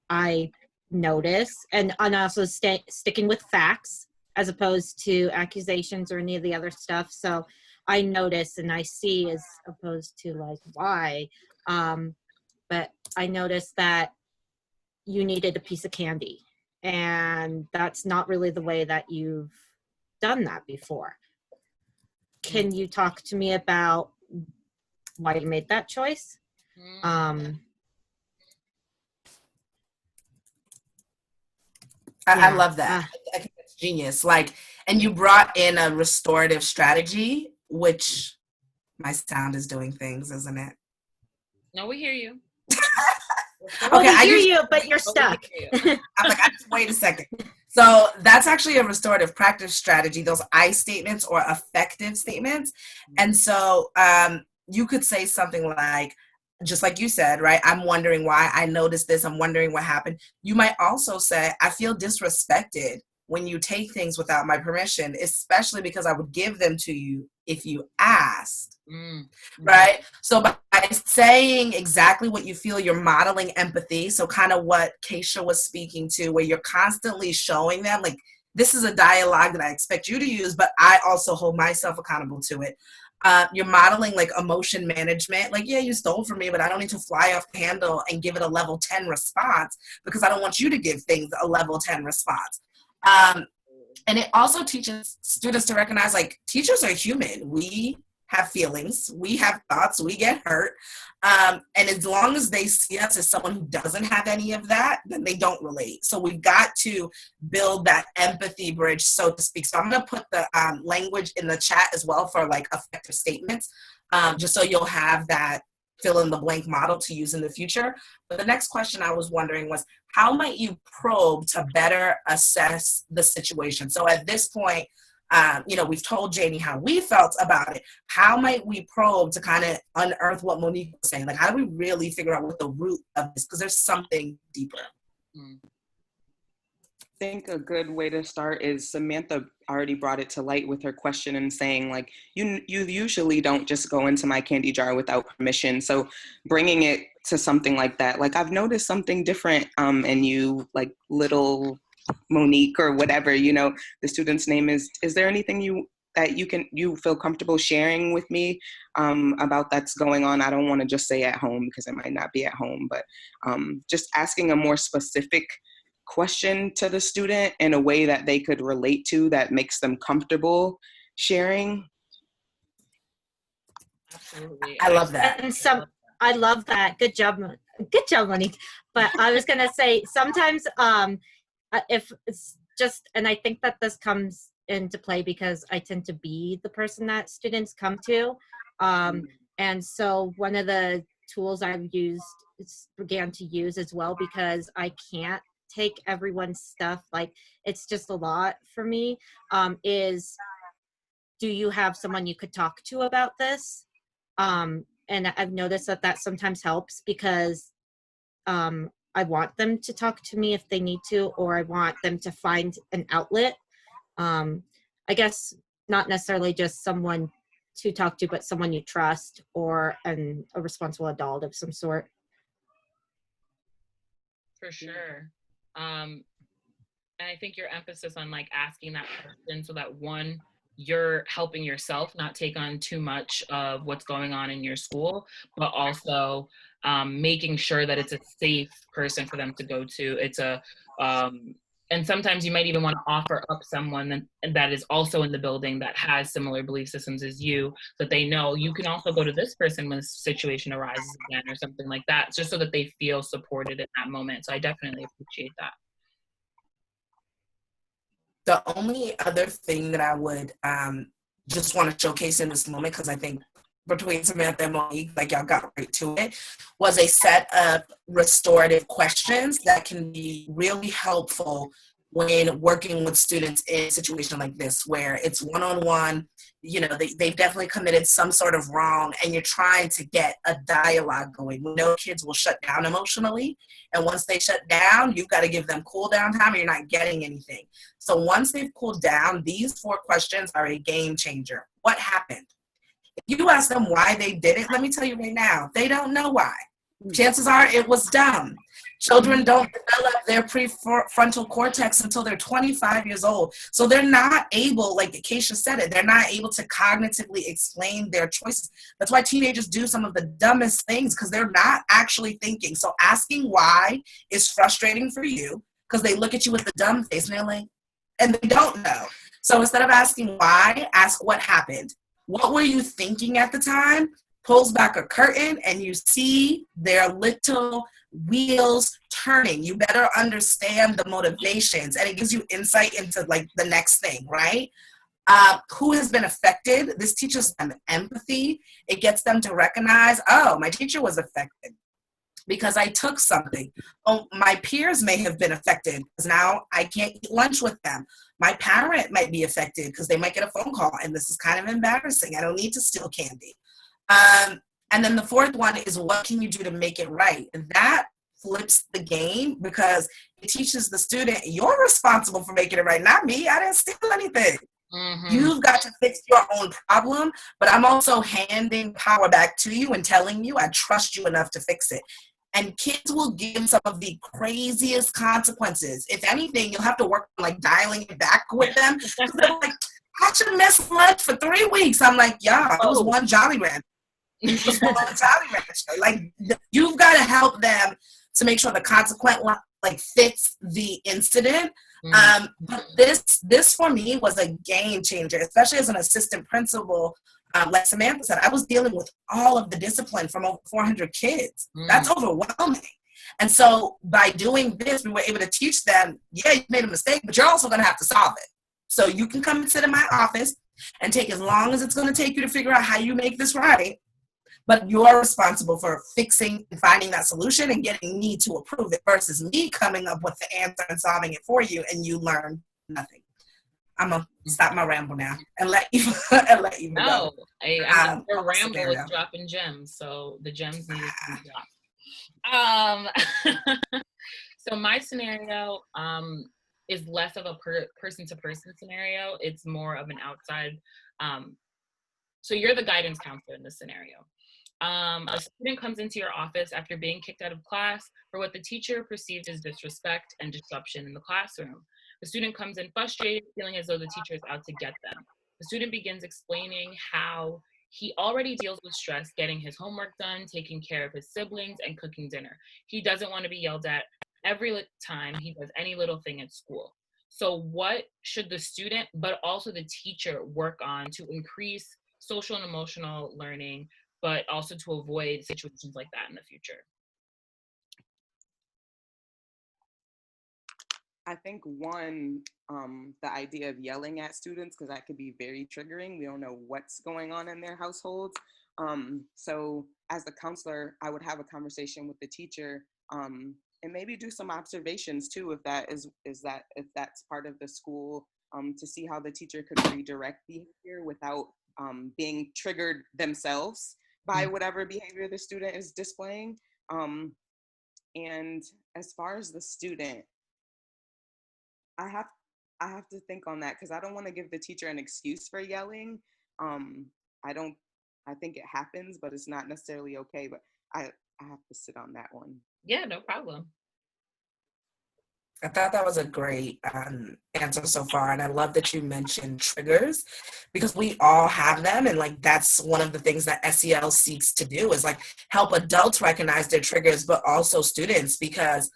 I notice, and also sticking with facts as opposed to accusations or any of the other stuff. So I notice and I see as opposed to like why. But I noticed that you needed a piece of candy, and that's not really the way that you've done that before. Can you talk to me about why you made that choice? I love that. I think that's genius. Like, and you brought in a restorative strategy, which my sound is doing things, isn't it? No, we hear you. Okay, I hear you, but you're stuck. I'm like, wait a second. So that's actually a restorative practice strategy, those I statements or affective statements. And so you could say something like, just like you said, right? I'm wondering why. I noticed this. I'm wondering what happened. You might also say, I feel disrespected when you take things without my permission, especially because I would give them to you if you asked. Right? So by saying exactly what you feel, you're modeling empathy. So kind of what Keisha was speaking to, where you're constantly showing them, like, this is a dialogue that I expect you to use, but I also hold myself accountable to it. You're modeling like emotion management. Like, yeah, you stole from me, but I don't need to fly off the handle and give it a level 10 response because I don't want you to give things a level 10 response. And it also teaches students to recognize, like, teachers are human. We have feelings, we have thoughts, we get hurt. And as long as they see us as someone who doesn't have any of that, then they don't relate. So we've got to build that empathy bridge, so to speak. So I'm going to put the language in the chat as well for like effective statements, just so you'll have that fill in the blank model to use in the future. But the next question I was wondering was, how might you probe to better assess the situation? So at this point, we've told Janie how we felt about it. How might we probe to kind of unearth what Monique was saying? Like, how do we really figure out what the root of this? Because there's something deeper. I think a good way to start is Samantha already brought it to light with her question and saying, like, you usually don't just go into my candy jar without permission. So bringing it to something like that, like, I've noticed something different and you, like, little Monique or whatever, the student's name is there anything you feel comfortable sharing with me about that's going on? I don't want to just say at home because it might not be at home, but just asking a more specific question to the student in a way that they could relate to, that makes them comfortable sharing. Absolutely. I love that. And I love that. Good job, Monique. But I was gonna say, sometimes if it's just, and I think that this comes into play because I tend to be the person that students come to. And so one of the tools I've began to use as well, because I can't take everyone's stuff, like, it's just a lot for me, is, do you have someone you could talk to about this? And I've noticed that sometimes helps, because I want them to talk to me if they need to, or I want them to find an outlet. I guess not necessarily just someone to talk to, but someone you trust, or a responsible adult of some sort. For sure. And I think your emphasis on, like, asking that question so that, one, you're helping yourself not take on too much of what's going on in your school, but also making sure that it's a safe person for them to go to. It's and sometimes you might even want to offer up someone that is also in the building that has similar belief systems as you, so that they know you can also go to this person when this situation arises again, or something like that, just so that they feel supported in that moment. So I definitely appreciate that. The only other thing that I would just want to showcase in this moment, because I think between Samantha and Monique, like, y'all got right to it, was a set of restorative questions that can be really helpful when working with students in a situation like this, where it's one-on-one, they've definitely committed some sort of wrong, and you're trying to get a dialogue going. We know kids will shut down emotionally, and once they shut down, you've got to give them cool down time, and you're not getting anything. So once they've cooled down, these 4 questions are a game changer. What happened? If you ask them why they did it, let me tell you right now, they don't know why. chances are it was dumb. Children don't develop their prefrontal cortex until they're 25 years old. So they're not able, like Acacia said it, they're not able to cognitively explain their choices. That's why teenagers do some of the dumbest things, because they're not actually thinking. So asking why is frustrating for you, because they look at you with the dumb face and they're like, and they don't know. So instead of asking why, ask what happened. What were you thinking at the time? Pulls back a curtain and you see their little wheels turning. You better understand the motivations, and it gives you insight into like the next thing, right? Who has been affected? This teaches them empathy. It gets them to recognize, oh, my teacher was affected because I took something. Oh, my peers may have been affected because now I can't eat lunch with them. My parent might be affected because they might get a phone call and this is kind of embarrassing. I don't need to steal candy. And then the fourth one is, what can you do to make it right? And that flips the game, because it teaches the student, you're responsible for making it right, not me. I didn't steal anything. Mm-hmm. You've got to fix your own problem, but I'm also handing power back to you and telling you I trust you enough to fix it. And kids will give some of the craziest consequences. If anything, you'll have to work on like dialing it back with them. They're like, I should miss lunch for 3 weeks. I'm like, yeah, it was one Jolly Rancher. It was one Jolly Rancher. Like, you've got to help them to make sure the consequence like fits the incident. But this for me was a game changer, especially as an assistant principal. Like Samantha said, I was dealing with all of the discipline from over 400 kids. That's overwhelming. And so by doing this, we were able to teach them, yeah, you made a mistake, but you're also going to have to solve it. So you can come and sit in my office and take as long as it's going to take you to figure out how you make this right. But you're responsible for fixing and finding that solution and getting me to approve it, versus me coming up with the answer and solving it for you and you learn nothing. I'm going to stop my ramble now and let you go. No, the ramble is dropping gems, so the gems need to be dropped. So my scenario is less of a person-to-person scenario. It's more of an outside. So you're the guidance counselor in this scenario. A student comes into your office after being kicked out of class for what the teacher perceives as disrespect and disruption in the classroom. The student comes in frustrated, feeling as though the teacher is out to get them. The student begins explaining how he already deals with stress getting his homework done, taking care of his siblings, and cooking dinner. He doesn't want to be yelled at every time he does any little thing at school. So what should the student, but also the teacher, work on to increase social and emotional learning, but also to avoid situations like that in the future? I think one, the idea of yelling at students, because that could be very triggering. We don't know what's going on in their households. So as the counselor, I would have a conversation with the teacher, and maybe do some observations too, if that's part of the school, to see how the teacher could redirect behavior without being triggered themselves by whatever behavior the student is displaying. And as far as the student, I have to think on that, because I don't want to give the teacher an excuse for yelling. I think it happens, but it's not necessarily okay. But I have to sit on that one. Yeah, no problem. I thought that was a great answer so far. And I love that you mentioned triggers, because we all have them. And like, that's one of the things that SEL seeks to do, is like help adults recognize their triggers, but also students, because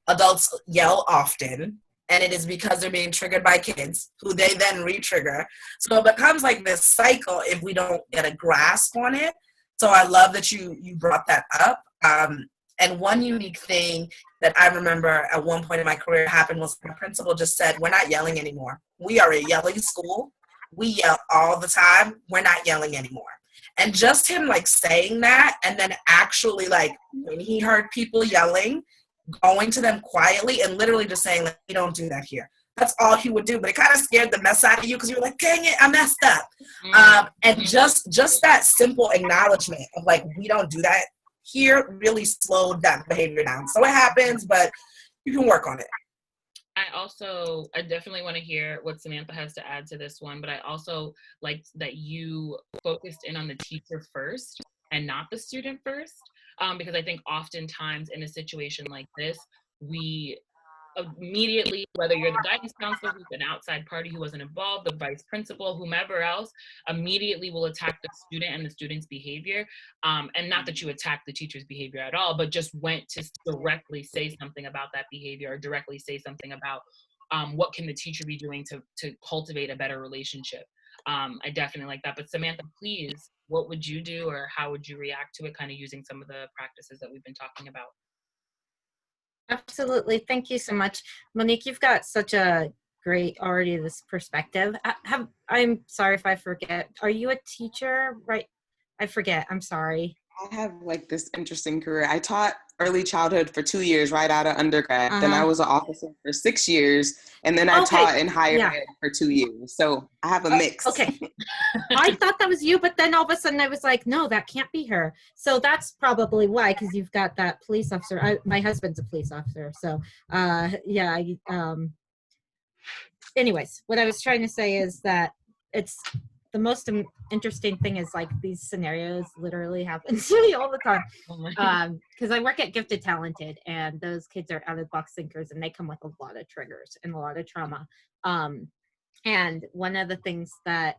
adults yell often. And it is because they're being triggered by kids who they then re-trigger. So it becomes like this cycle if we don't get a grasp on it. So I love that you brought that up. And one unique thing that I remember at one point in my career happened was my principal just said, we're not yelling anymore. We are a yelling school. We yell all the time. We're not yelling anymore. And just him like saying that, and then actually like when he heard people yelling, going to them quietly and literally just saying, like, we don't do that here. That's all he would do. But it kind of scared the mess out of you, because you were like, dang it, I messed up. And just that simple acknowledgement of like, we don't do that here really slowed that behavior down. So it happens, but you can work on it. I definitely want to hear what Samantha has to add to this one, but I also liked that you focused in on the teacher first and not the student first. because I think oftentimes in a situation like this, we immediately, whether you're the guidance counselor who's an outside party who wasn't involved, the vice principal, whomever else, immediately will attack the student and the student's behavior. And not that you attack the teacher's behavior at all, but just went to directly say something about that behavior, or directly say something about what can the teacher be doing to cultivate a better relationship. I definitely like that. But Samantha, please, what would you do, or how would you react to it, kind of using some of the practices that we've been talking about? Absolutely. Thank you so much. Monique, you've got such a great already this perspective. I'm sorry if I forget. Are you a teacher? Right? I forget. I'm sorry. I have like this interesting career. I taught early childhood for 2 years right out of undergrad. Then I was an officer for 6 years, and then I taught in higher ed for 2 years. So I have a mix. Okay. I thought that was you, but then all of a sudden I was like, no, that can't be her. So that's probably why, because you've got that police officer. My husband's a police officer. So yeah. Anyways, what I was trying to say is that it's the most interesting thing is like these scenarios literally happen to me all the time. Because I work at Gifted Talented, and those kids are out of the box thinkers, and they come with a lot of triggers and a lot of trauma. And one of the things that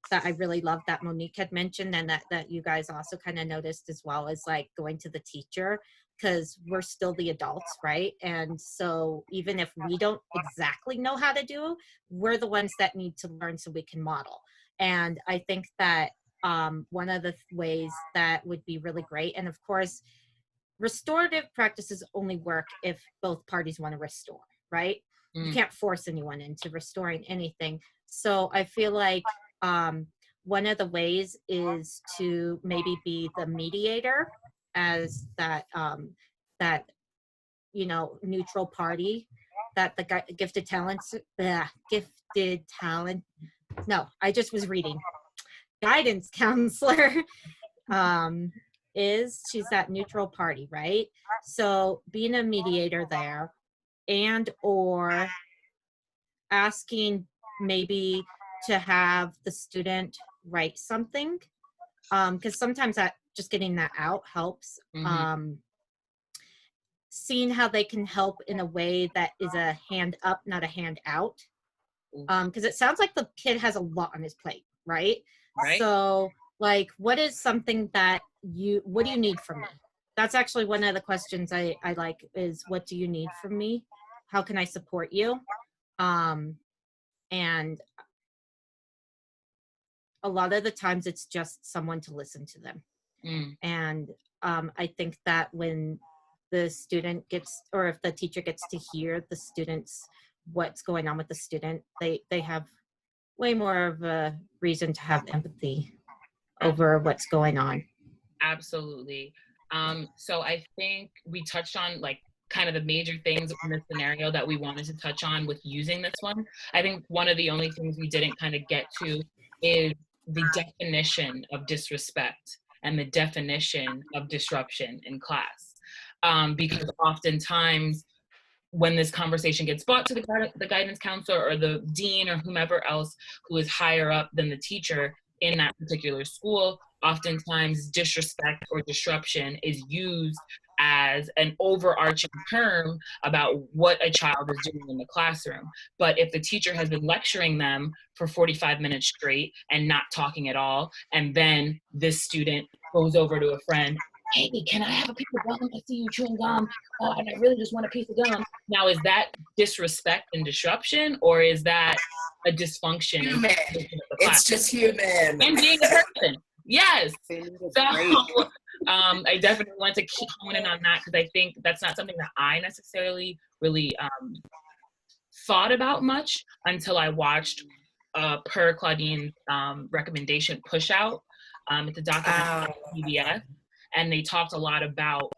that I really love that Monique had mentioned, and that you guys also kind of noticed as well, is like going to the teacher, because we're still the adults, right? And so even if we don't exactly know how to do, we're the ones that need to learn so we can model. And I think that one of the ways that would be really great, and of course, restorative practices only work if both parties want to restore, right? You can't force anyone into restoring anything. So I feel like one of the ways is to maybe be the mediator, as that neutral party that the gifted talent. No, I just was reading. Guidance counselor she's that neutral party, right? So being a mediator there, and or asking maybe to have the student write something, because sometimes that just getting that out helps. Seeing how they can help in a way that is a hand up, not a hand out, because it sounds like the kid has a lot on his plate, right? So like, what is something that what do you need from me? That's actually one of the questions I like, is what do you need from me? How can I support you? And a lot of the times it's just someone to listen to them. And I think that when the student gets, or if the teacher gets to hear the students, what's going on with the student, they have way more of a reason to have empathy over what's going on. Absolutely. So I think we touched on like kind of the major things in the scenario that we wanted to touch on with using this one. I think one of the only things we didn't kind of get to is the definition of disrespect and the definition of disruption in class. Because oftentimes when this conversation gets brought to the guidance counselor or the dean or whomever else who is higher up than the teacher in that particular school, oftentimes disrespect or disruption is used as an overarching term about what a child is doing in the classroom. But if the teacher has been lecturing them for 45 minutes straight and not talking at all, and then this student goes over to a friend, hey, can I have a piece of gum? I see you chewing gum, and I really just want a piece of gum. Now, is that disrespect and disruption, or is that a dysfunction? Human. It's just human. And being a person. Yes. So I definitely want to keep honing on that, because I think that's not something that I necessarily really thought about much until I watched per Claudine's recommendation, Push Out. It's a documentary on PBS, and they talked a lot about,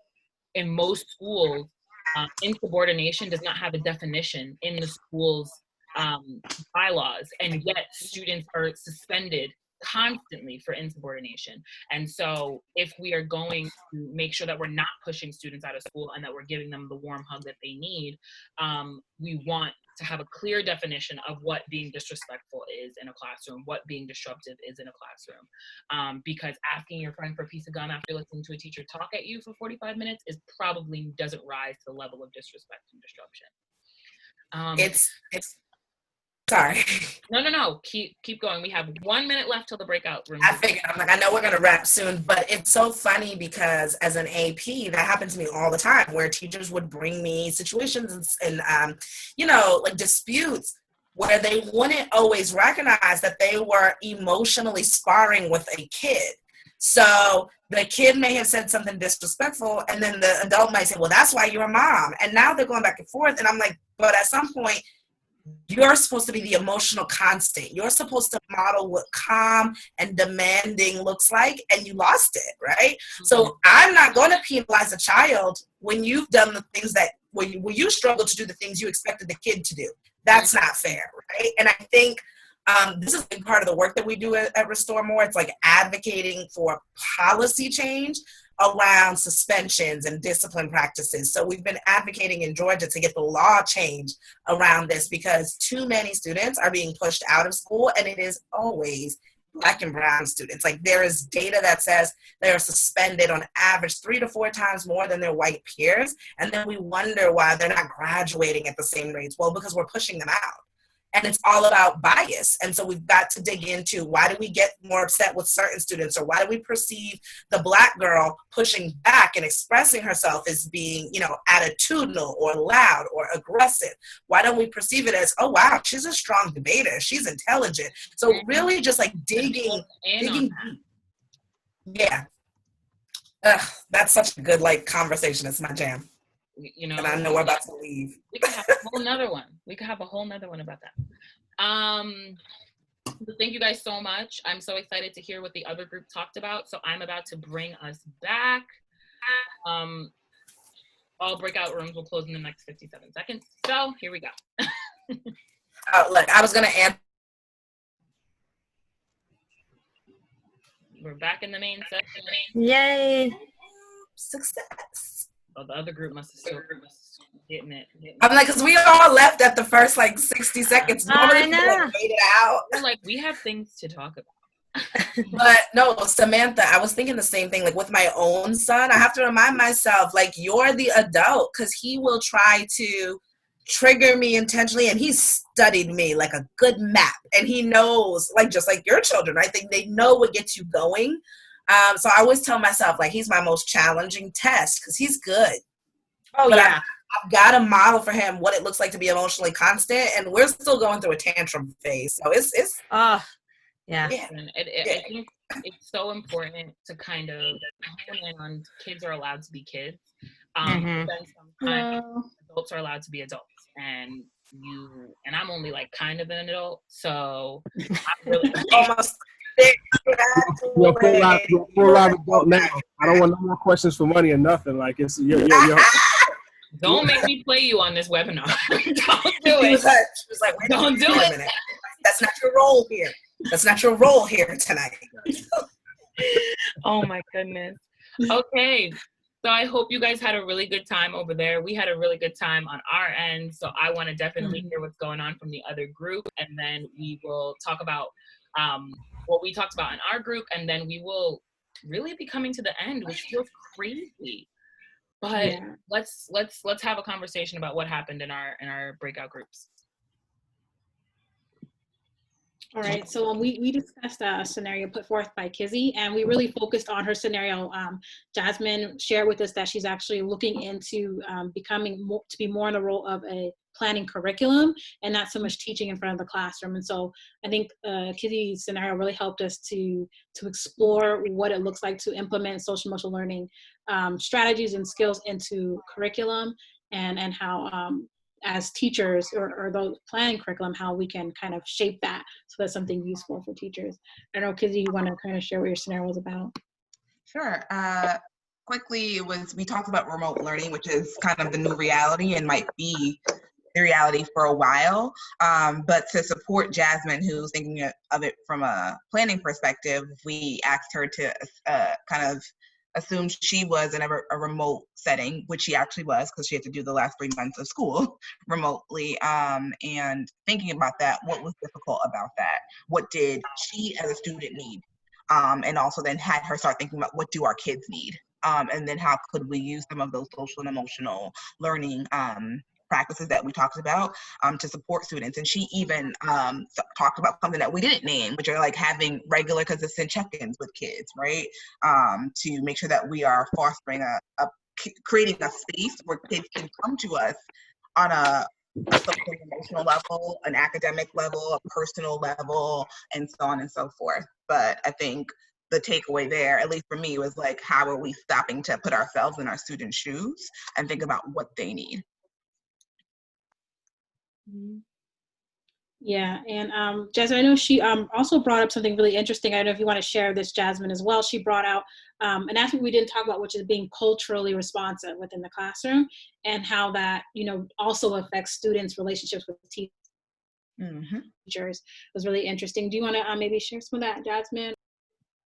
in most schools, insubordination does not have a definition in the school's bylaws, and yet students are suspended constantly for insubordination. And so if we are going to make sure that we're not pushing students out of school and that we're giving them the warm hug that they need, we want to have a clear definition of what being disrespectful is in a classroom, what being disruptive is in a classroom. Because asking your friend for a piece of gum after listening to a teacher talk at you for 45 minutes is probably doesn't rise to the level of disrespect and disruption. It's sorry. No. Keep going. We have 1 minute left till the breakout room. I figured, I'm like, I know we're going to wrap soon, but it's so funny because as an AP, that happened to me all the time where teachers would bring me situations and like disputes where they wouldn't always recognize that they were emotionally sparring with a kid. So the kid may have said something disrespectful, and then the adult might say, well, that's why you're a mom. And now they're going back and forth. And I'm like, but at some point, you're supposed to be the emotional constant. You're supposed to model what calm and demanding looks like, and you lost it, right? Mm-hmm. So I'm not going to penalize a child when you've done the things that, when you struggle to do the things you expected the kid to do. That's not fair, right? And I think this is a big part of the work that we do at Restore More. It's like advocating for policy change around suspensions and discipline practices. So we've been advocating in Georgia to get the law changed around this because too many students are being pushed out of school, and it is always Black and brown students. Like there is data that says they are suspended on average 3 to 4 times more than their white peers. And then we wonder why they're not graduating at the same rates. Well, because we're pushing them out. And it's all about bias. And so we've got to dig into why do we get more upset with certain students, or why do we perceive the Black girl pushing back and expressing herself as being, attitudinal or loud or aggressive? Why don't we perceive it as, oh, wow, she's a strong debater. She's intelligent. So really just like digging deep. Yeah. That's such a good conversation. It's my jam. And I know we're about to leave. We could have a whole nother one. We could have a whole nother one about that. Thank you guys so much. I'm so excited to hear what the other group talked about. So I'm about to bring us back. All breakout rooms will close in the next 57 seconds. So here we go. Look, I was going to answer. We're back in the main session. Yay. Success. Oh, the other group must have still getting it. I'm like, because we all left at the first 60 seconds. I know. Made it out. We're like, we have things to talk about. But no, Samantha, I was thinking the same thing. Like with my own son, I have to remind myself, you're the adult, because he will try to trigger me intentionally, and he's studied me like a good map, and he knows, just like your children, right? They know what gets you going. So I always tell myself, he's my most challenging test because he's good. Oh, but yeah. I've got to model for him what it looks like to be emotionally constant, and we're still going through a tantrum phase. So it's yeah. And I think it's so important to kind of hone in on kids are allowed to be kids. Then sometimes adults are allowed to be adults, and I'm only kind of an adult, so I'm really almost. You're a full live adult now. I don't want no more questions for money or nothing. It's you're Don't make me play you on this webinar. Don't do it. She was like, wait, don't do it. That's not your role here. That's not your role here tonight. Oh my goodness. Okay. So I hope you guys had a really good time over there. We had a really good time on our end. So I want to definitely hear what's going on from the other group. And then we will talk about what we talked about in our group. And then we will really be coming to the end, which feels crazy. But let's have a conversation about what happened in our breakout groups. All right, so we discussed a scenario put forth by Kizzy, and we really focused on her scenario. Jasmine shared with us that she's actually looking into to be more in the role of a planning curriculum and not so much teaching in front of the classroom. And so I think Kizzy's scenario really helped us to explore what it looks like to implement social emotional learning strategies and skills into curriculum, and how as teachers or those planning curriculum, how we can kind of shape that so that's something useful for teachers. I don't know, Kizzy, you want to kind of share what your scenario was about? Sure. Quickly, we talked about remote learning, which is kind of the new reality and might be the reality for a while. But to support Jasmine, who's thinking of it from a planning perspective, we asked her to kind of assumed she was in a remote setting, which she actually was because she had to do the last 3 months of school remotely. And thinking about that, what was difficult about that? What did she as a student need? And also then had her start thinking about what do our kids need? And then how could we use some of those social and emotional learning practices that we talked about to support students. And she even talked about something that we didn't name, which are like having regular consistent check-ins with kids, right? To make sure that we are fostering creating a space where kids can come to us on a social and emotional level, an academic level, a personal level, and so on and so forth. But I think the takeaway there, at least for me, was like, how are we stopping to put ourselves in our students' shoes and think about what they need? Yeah, and Jasmine, I know she also brought up something really interesting. I don't know if you want to share this, Jasmine, as well. She brought out an aspect we didn't talk about, which is being culturally responsive within the classroom, and how that, you know, also affects students' relationships with teachers. It was really interesting. Do you want to maybe share some of that, Jasmine?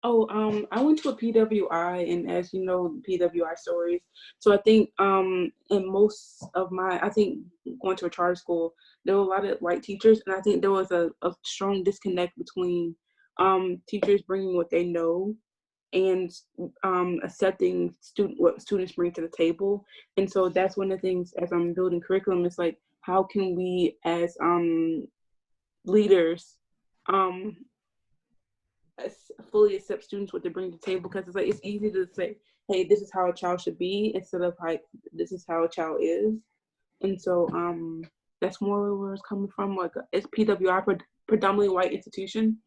Oh, I went to a PWI, and as you know, PWI stories. So I think in most of I think going to a charter school, there were a lot of white teachers, and I think there was a strong disconnect between teachers bringing what they know and accepting what students bring to the table. And so that's one of the things as I'm building curriculum, is like, how can we as leaders fully accept students what they bring to the table, because it's like, it's easy to say, hey, this is how a child should be, instead of like, this is how a child is. And so that's more where it's coming from. Like, it's PWI, predominantly white institution.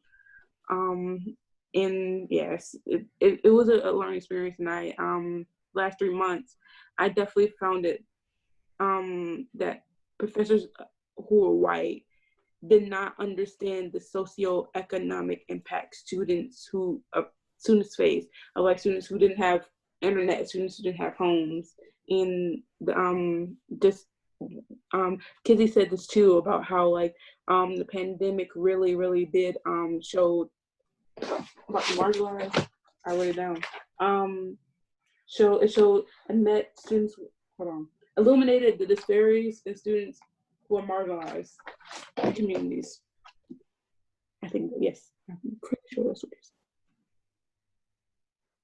And yes, it was a learning experience. And I last 3 months, I definitely found it that professors who are white did not understand the socioeconomic impact students face, of like students who didn't have internet, students who didn't have homes. And Kizzy said this too, about how like the pandemic really did show about the marginalized. I wrote it down. It showed and met students. Illuminated the disparities in students who are marginalized communities. I think, yes, I'm pretty sure that's what it is.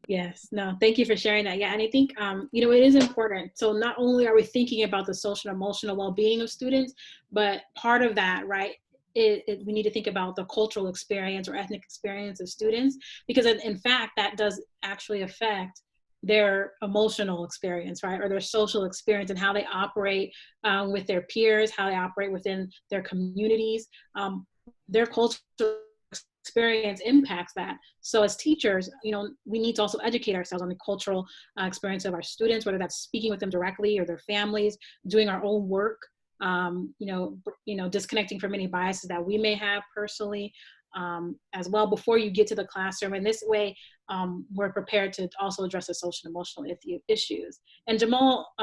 Yes, no, thank you for sharing that. Yeah, and I think, you know, it is important. So not only are we thinking about the social and emotional well-being of students, but part of that, right, we need to think about the cultural experience or ethnic experience of students, because in fact, that does actually affect their emotional experience, right, or their social experience, and how they operate with their peers, how they operate within their communities. Their cultural experience impacts that. So as teachers, you know, we need to also educate ourselves on the cultural experience of our students, whether that's speaking with them directly or their families, doing our own work, you know, disconnecting from any biases that we may have personally, as well, before you get to the classroom. And this way, we're prepared to also address the social and emotional issues. And Jamal,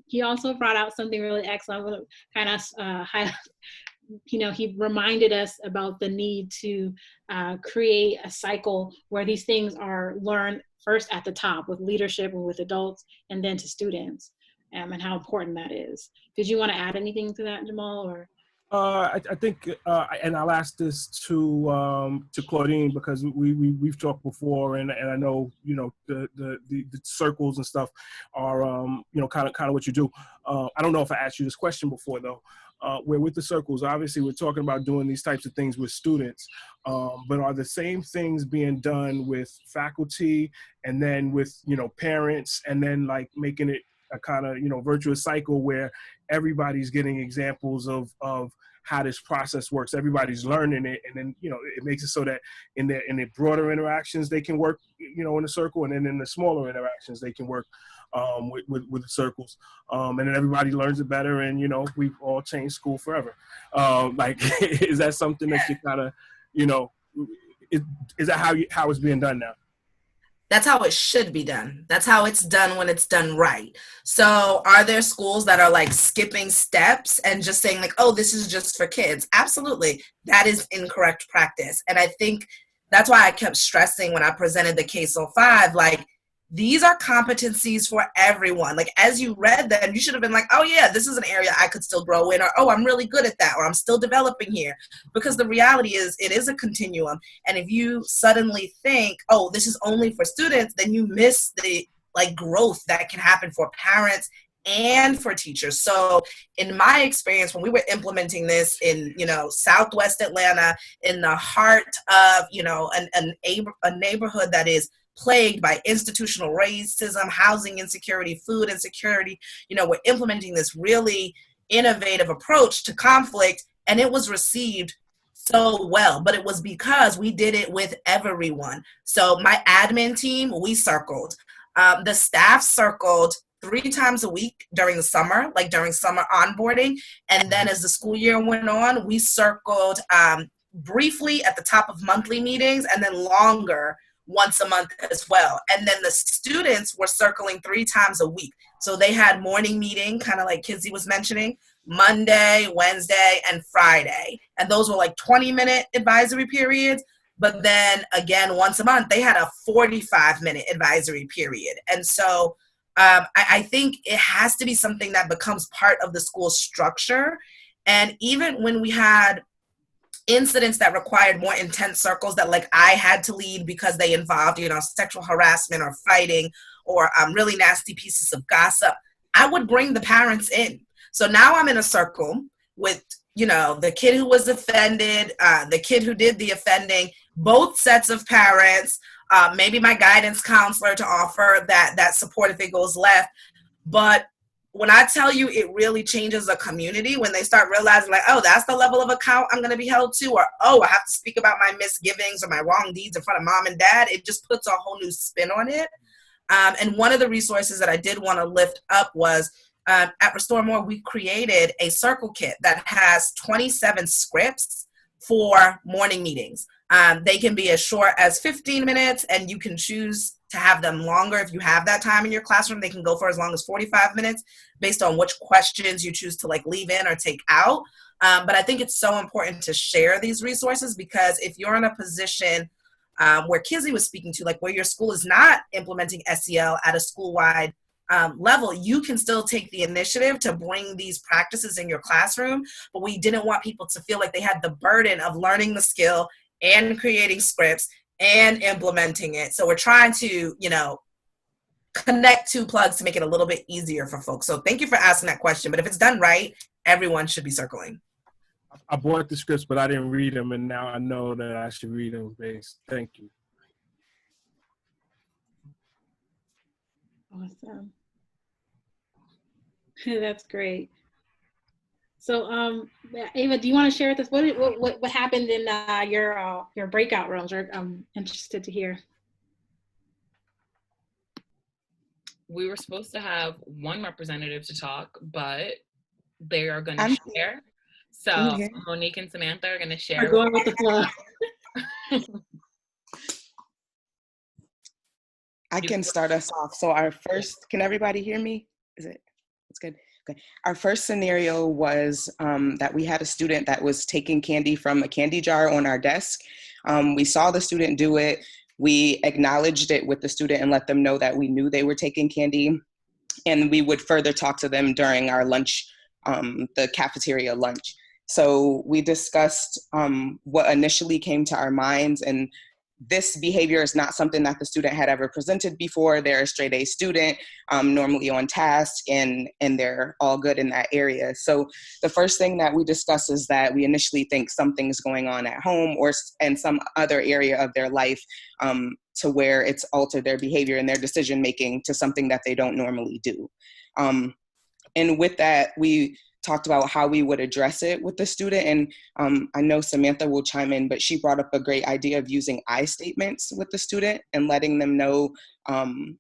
he also brought out something really excellent. I'm going to kind of highlight. You know, he reminded us about the need to create a cycle where these things are learned first at the top with leadership and with adults, and then to students, and how important that is. Did you want to add anything to that, Jamal? Or I think, and I'll ask this to Claudine, because we've talked before, and I know, you know, the circles and stuff are you know, kind of what you do. I don't know if I asked you this question before though. Where with the circles, obviously we're talking about doing these types of things with students, but are the same things being done with faculty, and then with, you know, parents, and then like making it a kind of, you know, virtuous cycle where everybody's getting examples of how this process works, everybody's learning it, and then, you know, it makes it so that in the broader interactions they can work, you know, in a circle, and then in the smaller interactions they can work with the circles, and then everybody learns it better, and, you know, we've all changed school forever. Like, is that something that you kind of, you know, is that how it's being done now? That's how it should be done. That's how it's done when it's done right. So are there schools that are like skipping steps and just saying like, oh, this is just for kids? Absolutely. That is incorrect practice. And I think that's why I kept stressing when I presented the K-5, like, these are competencies for everyone. Like, as you read them, you should have been like, oh yeah, this is an area I could still grow in, or oh, I'm really good at that, or I'm still developing here. Because the reality is, it is a continuum. And if you suddenly think, oh, this is only for students, then you miss the like growth that can happen for parents and for teachers. So in my experience, when we were implementing this in, Southwest Atlanta, in the heart of, a neighborhood that is plagued by institutional racism, housing insecurity, food insecurity, we're implementing this really innovative approach to conflict, and it was received so well. But it was because we did it with everyone. So my admin team, we circled. The staff circled 3 times a week during the summer, like during summer onboarding. And then as the school year went on, we circled briefly at the top of monthly meetings, and then longer once a month as well. And then the students were circling 3 times a week. So they had morning meeting, kind of like Kizzy was mentioning, Monday, Wednesday, and Friday. And those were like 20-minute advisory periods. But then again, once a month, they had a 45-minute advisory period. And so I think it has to be something that becomes part of the school structure. And even when we had incidents that required more intense circles that like I had to lead because they involved, sexual harassment or fighting or really nasty pieces of gossip, I would bring the parents in. So now I'm in a circle with, the kid who was offended, the kid who did the offending, both sets of parents, maybe my guidance counselor to offer that support if it goes left. But when I tell you, it really changes a community when they start realizing like, oh, that's the level of account I'm going to be held to, or, oh, I have to speak about my misgivings or my wrong deeds in front of mom and dad. It just puts a whole new spin on it. And one of the resources that I did want to lift up was at Restore More, we created a circle kit that has 27 scripts for morning meetings. They can be as short as 15 minutes, and you can choose to have them longer. If you have that time in your classroom, they can go for as long as 45 minutes based on which questions you choose to like leave in or take out. But I think it's so important to share these resources, because if you're in a position where Kizzy was speaking to, like where your school is not implementing SEL at a school-wide level, you can still take the initiative to bring these practices in your classroom. But we didn't want people to feel like they had the burden of learning the skill and creating scripts and implementing it. So we're trying to, connect two plugs to make it a little bit easier for folks. So thank you for asking that question. But if it's done right, everyone should be circling. I bought the scripts, but I didn't read them, and now I know that I should read them. Thank you. Awesome. That's great. So, Ava, do you want to share with us what happened in your breakout rooms? I'm interested to hear. We were supposed to have one representative to talk, but they are going to share. So Monique and Samantha are going to share. We're going with the flow. I can start us off. So our first, can everybody hear me? It's good. Okay. Our first scenario was that we had a student that was taking candy from a candy jar on our desk. We saw the student do it. We acknowledged it with the student and let them know that we knew they were taking candy. And we would further talk to them during our lunch, the cafeteria lunch. So we discussed what initially came to our minds, and this behavior is not something that the student had ever presented before. They're a straight A student, normally on task, and they're all good in that area. So the first thing that we discuss is that we initially think something's going on at home or in some other area of their life to where it's altered their behavior and their decision-making to something that they don't normally do. And with that, we talked about how we would address it with the student. And I know Samantha will chime in, but she brought up a great idea of using I statements with the student and letting them know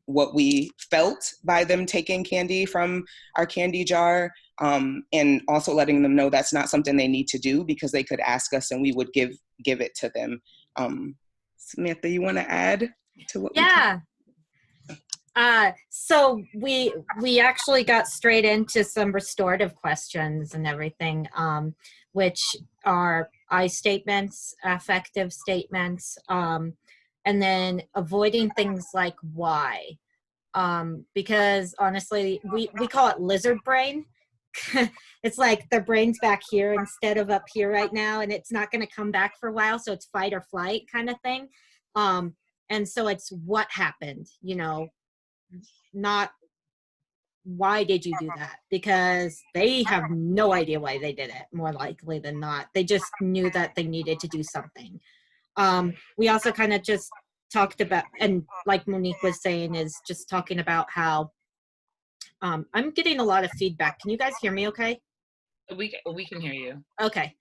what we felt by them taking candy from our candy jar, and also letting them know that's not something they need to do because they could ask us and we would give it to them. Samantha, you want to add to what? Yeah. So we actually got straight into some restorative questions and everything, which are I statements, affective statements, and then avoiding things like why. because honestly, we call it lizard brain. It's like their brain's back here instead of up here right now, and it's not going to come back for a while, so it's fight or flight kind of thing. And so it's what happened, you know, not why did you do that, because they have no idea why they did it, more likely than not. They just knew that they needed to do something. We also kind of just talked about, and like Monique was saying, is just talking about how I'm getting a lot of feedback. Can you guys hear me okay? We can hear you. Okay.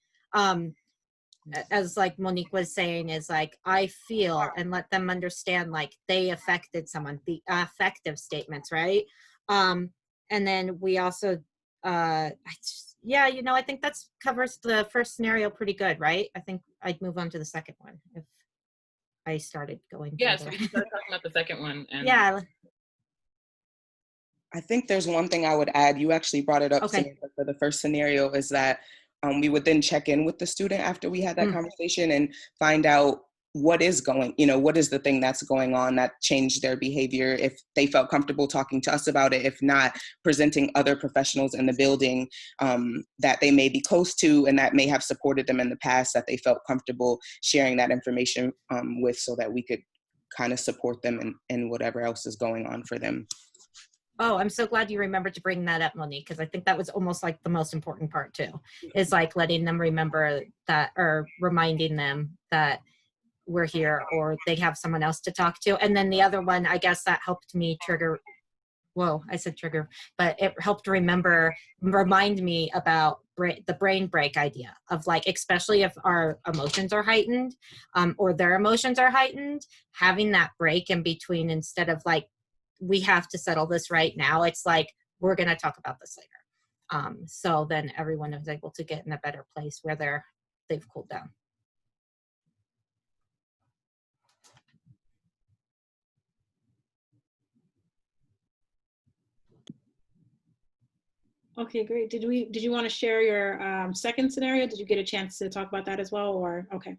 As like Monique was saying, is like, I feel, and let them understand like they affected someone, the affective statements, right? And then we also, yeah, you know, I think that's covers the first scenario pretty good, right? I think I'd move on to the second one if I started going Yeah, further. so we can start talking about the second one. And Yeah. I think there's one thing I would add. You actually brought it up, Okay. Samantha, for the first scenario, is that we would then check in with the student after we had that conversation and find out what is going, you know, what is the thing that's going on that changed their behavior, if they felt comfortable talking to us about it, if not, presenting other professionals in the building that they may be close to and that may have supported them in the past, that they felt comfortable sharing that information with, so that we could kind of support them in whatever else is going on for them. Oh, I'm so glad you remembered to bring that up, Monique, because I think that was almost like the most important part too, is like letting them remember that, or reminding them that we're here, or they have someone else to talk to. And then the other one, I guess that helped me trigger, whoa, I said trigger, but it helped remind me about the brain break idea of like, especially if our emotions are heightened, or their emotions are heightened, having that break in between, instead of like, we have to settle this right now. It's like, we're going to talk about this later. So then everyone is able to get in a better place where they've cooled down. Okay, great. Did you want to share your second scenario? Did you get a chance to talk about that as well, or okay?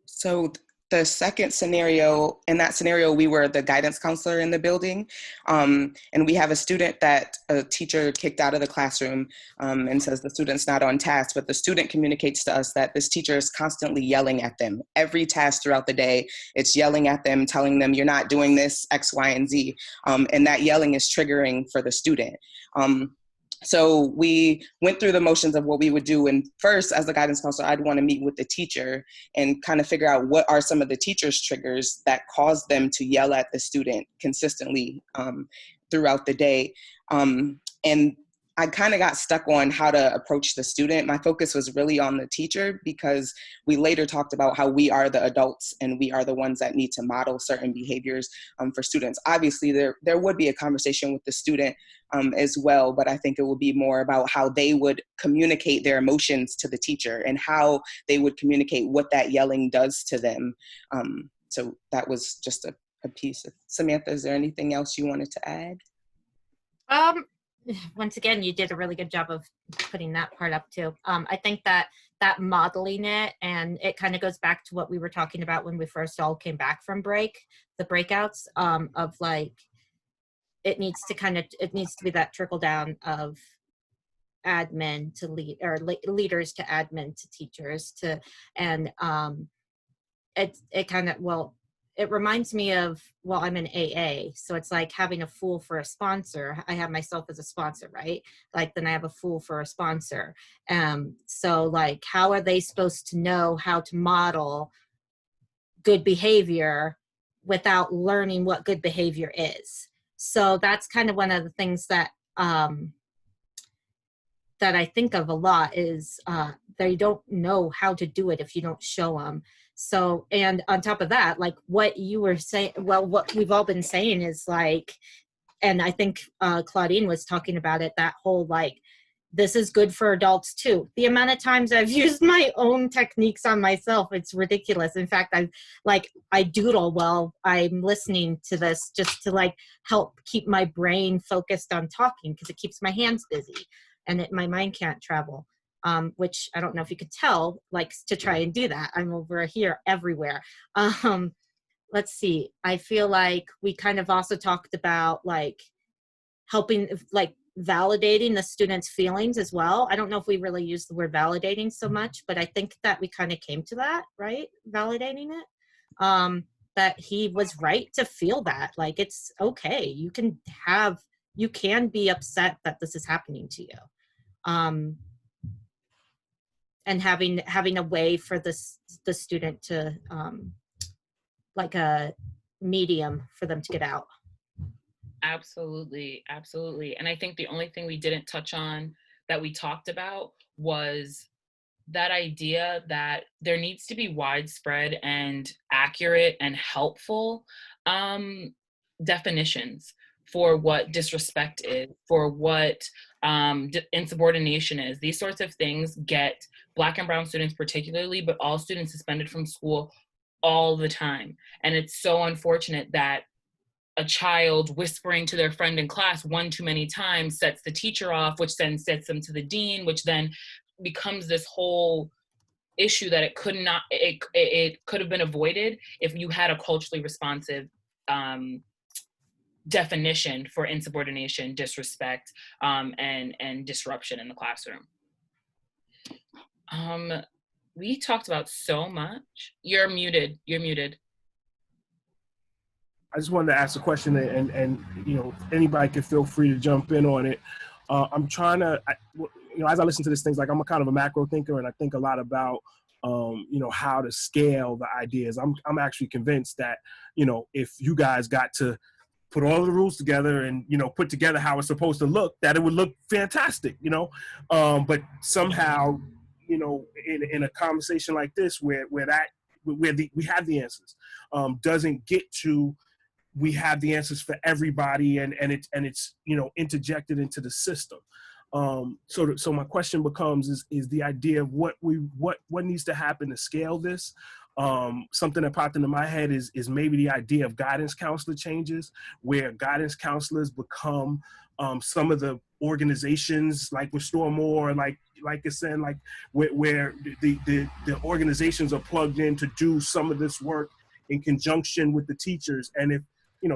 So the second scenario, in that scenario, we were the guidance counselor in the building. And we have a student that a teacher kicked out of the classroom and says the student's not on task, but the student communicates to us that this teacher is constantly yelling at them. Every task throughout the day, it's yelling at them, telling them you're not doing this, X, Y, and Z. And that yelling is triggering for the student. So we went through the motions of what we would do. And first, as the guidance counselor, I'd want to meet with the teacher and kind of figure out what are some of the teacher's triggers that cause them to yell at the student consistently throughout the day. And I kind of got stuck on how to approach the student. My focus was really on the teacher, because we later talked about how we are the adults and we are the ones that need to model certain behaviors for students. Obviously, there would be a conversation with the student as well, but I think it would be more about how they would communicate their emotions to the teacher and how they would communicate what that yelling does to them. So that was just a piece. Samantha, is there anything else you wanted to add? Once again, you did a really good job of putting that part up too. I think that modeling it, and it kind of goes back to what we were talking about when we first all came back from break, the breakouts of like, it needs to be that trickle down of admin to lead, or leaders to admin to teachers to, and it kind of, well, it reminds me of, well, I'm an AA, so it's like having a fool for a sponsor. I have myself as a sponsor, right? Like, then I have a fool for a sponsor. So like, how are they supposed to know how to model good behavior without learning what good behavior is? So that's kind of one of the things that that I think of a lot, is they don't know how to do it if you don't show them. So, and on top of that, like what you were saying, well, what we've all been saying is like, and I think Claudine was talking about it, that whole like, this is good for adults too. The amount of times I've used my own techniques on myself, it's ridiculous. In fact, I doodle while I'm listening to this, just to like help keep my brain focused on talking, because it keeps my hands busy and my mind can't travel. which I don't know if you could tell, likes to try and do that. I'm over here everywhere. Let's see. I feel like we kind of also talked about like helping, like validating the students' feelings as well. I don't know if we really use the word validating so much, but I think that we kind of came to that, right? Validating it. That he was right to feel that. Like, it's okay. You can be upset that this is happening to you. And having a way for the student to, like a medium for them to get out. Absolutely, absolutely. And I think the only thing we didn't touch on that we talked about was that idea that there needs to be widespread and accurate and helpful definitions for what disrespect is, for what insubordination is. These sorts of things get Black and brown students particularly, but all students suspended from school all the time. And it's so unfortunate that a child whispering to their friend in class one too many times sets the teacher off, which then sets them to the dean, which then becomes this whole issue that it could have been avoided if you had a culturally responsive definition for insubordination, disrespect, and disruption in the classroom. We talked about so much. You're muted. I just wanted to ask a question, and you know, anybody can feel free to jump in on it. I'm trying to, as I listen to these things, like I'm a kind of a macro thinker, and I think a lot about, how to scale the ideas. I'm actually convinced that, if you guys got to put all the rules together and, put together how it's supposed to look, that it would look fantastic, but somehow, in a conversation like this, where we have the answers, doesn't get to, we have the answers for everybody, and it's interjected into the system. So my question becomes is the idea of what needs to happen to scale this. Something that popped into my head is maybe the idea of guidance counselor changes, where guidance counselors become some of the organizations like Restore More, like it's saying, like where the organizations are plugged in to do some of this work in conjunction with the teachers. And if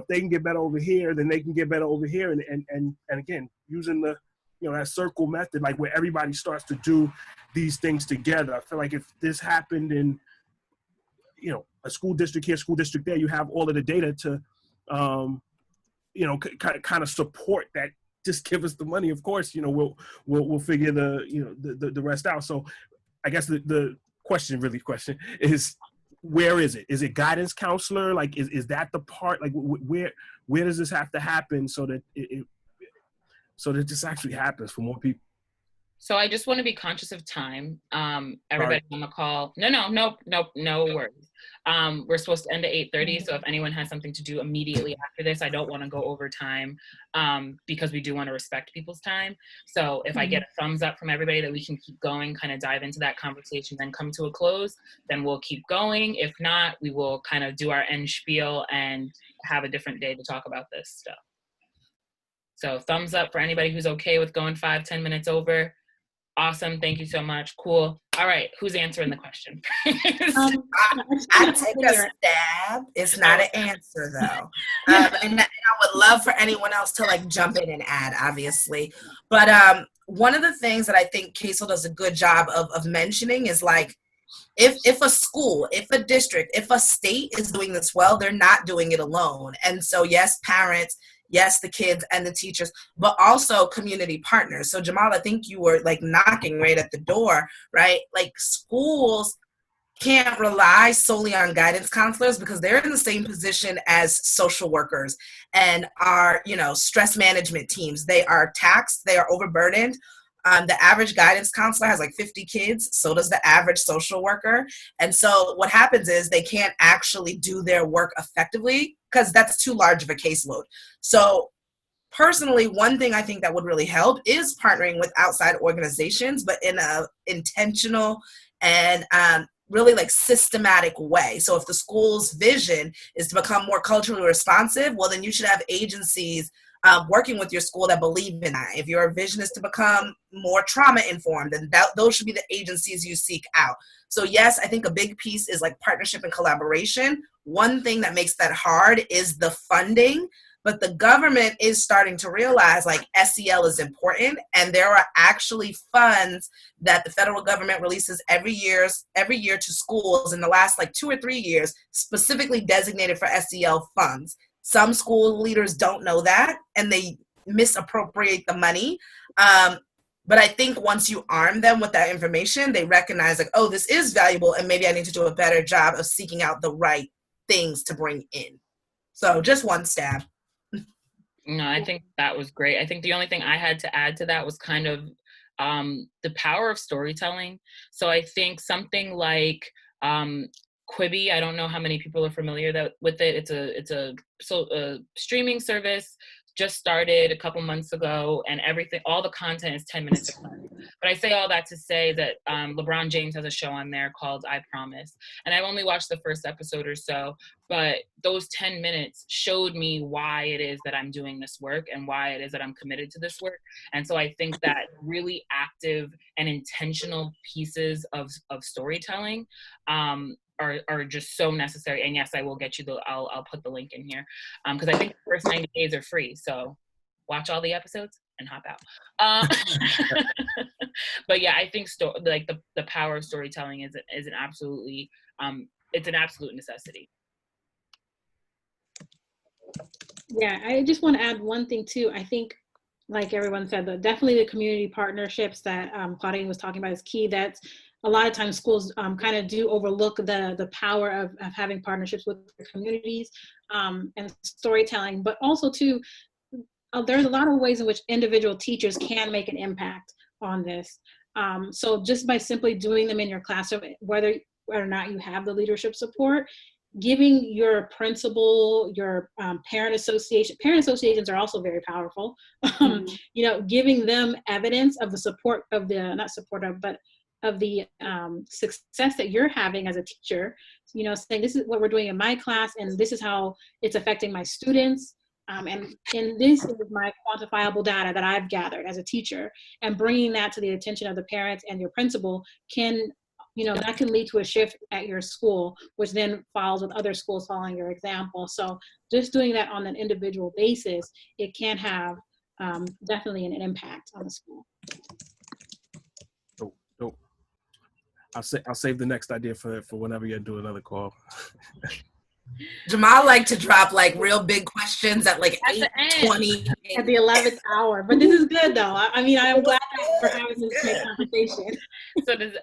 they can get better over here, then they can get better over here. And again, using the, that circle method, like where everybody starts to do these things together. I feel like if this happened in, a school district here, school district there, you have all of the data to, kind of support that. Just give us the money. Of course, we'll figure the rest out. So I guess the question is, where is it? Is it guidance counselor? Like, is that the part? Like, where does this have to happen so that so that this actually happens for more people? So I just want to be conscious of time. Everybody on the call. No worries. We're supposed to end at 8:30. So if anyone has something to do immediately after this, I don't want to go over time because we do want to respect people's time. So if I get a thumbs up from everybody that we can keep going, kind of dive into that conversation, then come to a close, then we'll keep going. If not, we will kind of do our end spiel and have a different day to talk about this stuff. So thumbs up for anybody who's okay with going 5-10 minutes over. Awesome. Thank you so much. Cool. All right. Who's answering the question? I take a stab. It's not an answer, though. And I would love for anyone else to jump in and add, obviously. But one of the things that I think Kaisel does a good job of mentioning is if a school, if a district, if a state is doing this well, they're not doing it alone. And so, yes, parents, yes, the kids and the teachers, but also community partners. So Jamal, I think you were knocking right at the door, right? Schools can't rely solely on guidance counselors because they're in the same position as social workers and our, stress management teams. They are taxed, they are overburdened. The average guidance counselor has 50 kids, so does the average social worker. And so what happens is they can't actually do their work effectively because that's too large of a caseload. So personally, one thing I think that would really help is partnering with outside organizations, but in a intentional and really systematic way. So if the school's vision is to become more culturally responsive, well, then you should have agencies working with your school that believe in that. If your vision is to become more trauma informed, then those should be the agencies you seek out. So yes, I think a big piece is like partnership and collaboration. One thing that makes that hard is the funding, but the government is starting to realize like SEL is important, and there are actually funds that the federal government releases every year to schools in the last like 2 or 3 years, specifically designated for SEL funds. Some school leaders don't know that, and they misappropriate the money. But I think once you arm them with that information, they recognize like, oh, this is valuable, and maybe I need to do a better job of seeking out the right things to bring in. So just one stab. No, I think that was great. I think the only thing I had to add to that was kind of the power of storytelling. So I think something like Quibi, I don't know how many people are familiar with it. It's a streaming service, just started a couple months ago, and all the content is 10 minutes. But I say all that to say that LeBron James has a show on there called I Promise. And I've only watched the first episode or so, but those 10 minutes showed me why it is that I'm doing this work and why it is that I'm committed to this work. And so I think that really active and intentional pieces of storytelling are just so necessary. And yes, I will get you I'll put the link in here because I think the first 90 days are free. So watch all the episodes and hop out. But yeah, I think the power of storytelling is an absolutely it's an absolute necessity. Yeah, I just want to add one thing too. I think, like everyone said, definitely the community partnerships that Claudine was talking about is key. That's a lot of times schools kind of do overlook the power of having partnerships with the communities and storytelling, but also too, there's a lot of ways in which individual teachers can make an impact on this. So just by simply doing them in your classroom, whether or not you have the leadership support, giving your principal, your parent associations are also very powerful. Giving them evidence of the support of the success that you're having as a teacher, saying this is what we're doing in my class and this is how it's affecting my students. And this is my quantifiable data that I've gathered as a teacher, and bringing that to the attention of the parents and your principal that can lead to a shift at your school, which then follows with other schools following your example. So just doing that on an individual basis, it can have definitely an impact on the school. Dope. I'll save the next idea for whenever you do another call. Jamal like to drop like real big questions at like 8:20 at the 11th hour. But this is good though. I mean, I am glad that we're having this great conversation. So does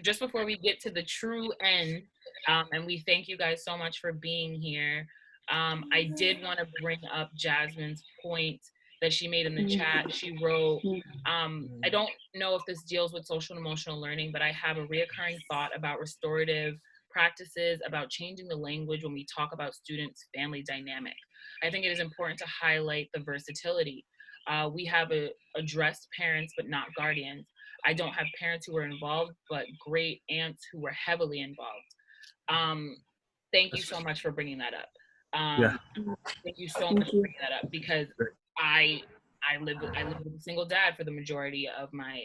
just before we get to the true end, and we thank you guys so much for being here. I did want to bring up Jasmine's point that she made in the chat. She wrote, I don't know if this deals with social and emotional learning, but I have a reoccurring thought about restorative practices, about changing the language when we talk about students' family dynamic. I think it is important to highlight the versatility. We have addressed parents, but not guardians. I don't have parents who were involved, but great aunts who were heavily involved. Thank you so much for bringing that up. Thank you so much for bringing that up, because I lived with a single dad for the majority of my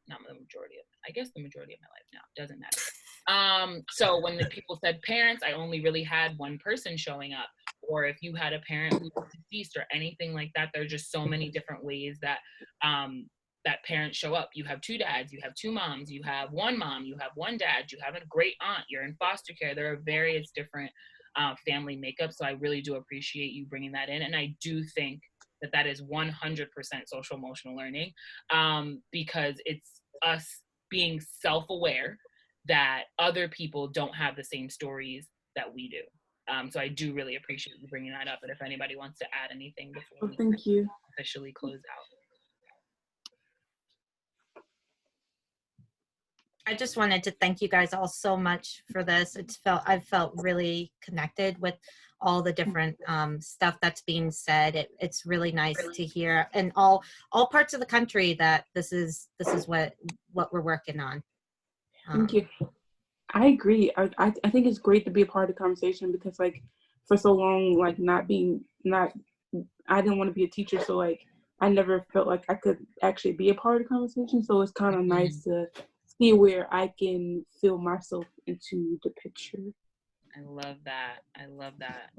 not the majority of, I guess the majority of my life now, doesn't matter. So when the people said parents, I only really had one person showing up. Or if you had a parent who was deceased or anything like that, there's just so many different ways that that parents show up. You have two dads, you have two moms, you have one mom, you have one dad, you have a great aunt, you're in foster care. There are various different family makeup. So I really do appreciate you bringing that in. And I do think that is 100% social emotional learning, because it's us being self-aware that other people don't have the same stories that we do. So I do really appreciate you bringing that up. And if anybody wants to add anything before we officially close out. I just wanted to thank you guys all so much for this. I've felt really connected with all the different stuff that's being said. It's really nice to hear in all parts of the country that this is what we're working on. Thank you. I agree. I think it's great to be a part of the conversation, because like for so long, like I didn't want to be a teacher, so like I never felt like I could actually be a part of the conversation. So it's kind of nice to see where I can feel myself into the picture. I love that. I love that.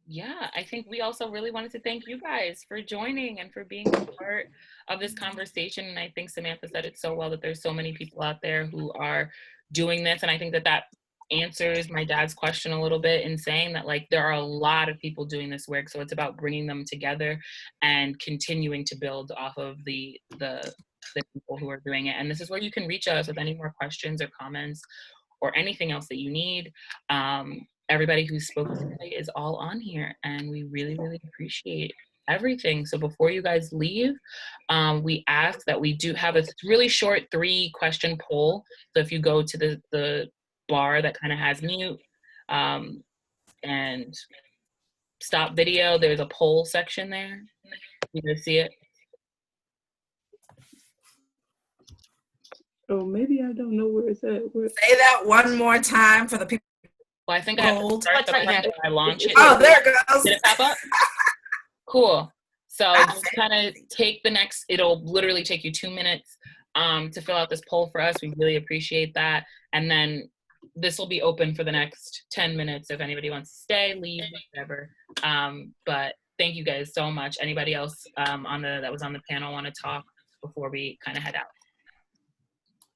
Yeah, I think we also really wanted to thank you guys for joining and for being a part of this conversation. And I think Samantha said it so well, that there's so many people out there who are doing this. And I think that that answers my dad's question a little bit in saying that, like, there are a lot of people doing this work. So it's about bringing them together and continuing to build off of the people who are doing it. And this is where you can reach us with any more questions or comments or anything else that you need. Everybody who spoke today is all on here, and we really, really appreciate everything. So before you guys leave, we ask that we do have a really short 3-question poll. So if you go to the bar that kind of has mute and stop video, there's a poll section there. You guys see it? Oh, maybe I don't know where it's at. Say that one more time for the people. Well, I think I have to start the button I launch it. Oh, there it goes. Did it pop up? Cool. So just kind of take the next, it'll literally take you 2 minutes to fill out this poll for us. We really appreciate that. And then this will be open for the next 10 minutes if anybody wants to stay, leave, whatever. But thank you guys so much. Anybody else that was on the panel want to talk before we kind of head out?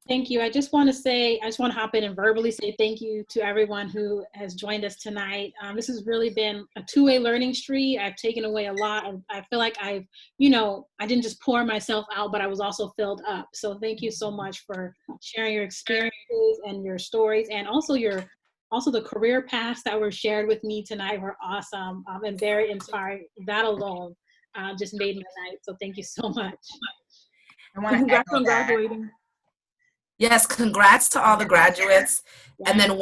Thank you. I just want to hop in and verbally say thank you to everyone who has joined us tonight. This has really been a two-way learning street. I've taken away a lot. I feel like I didn't just pour myself out, but I was also filled up. So thank you so much for sharing your experiences and your stories, and also the career paths that were shared with me tonight were awesome and very inspiring. That alone just made my night. So thank you so much. I want to echo that. Graduating. Yes, congrats to all the graduates. Yeah. And then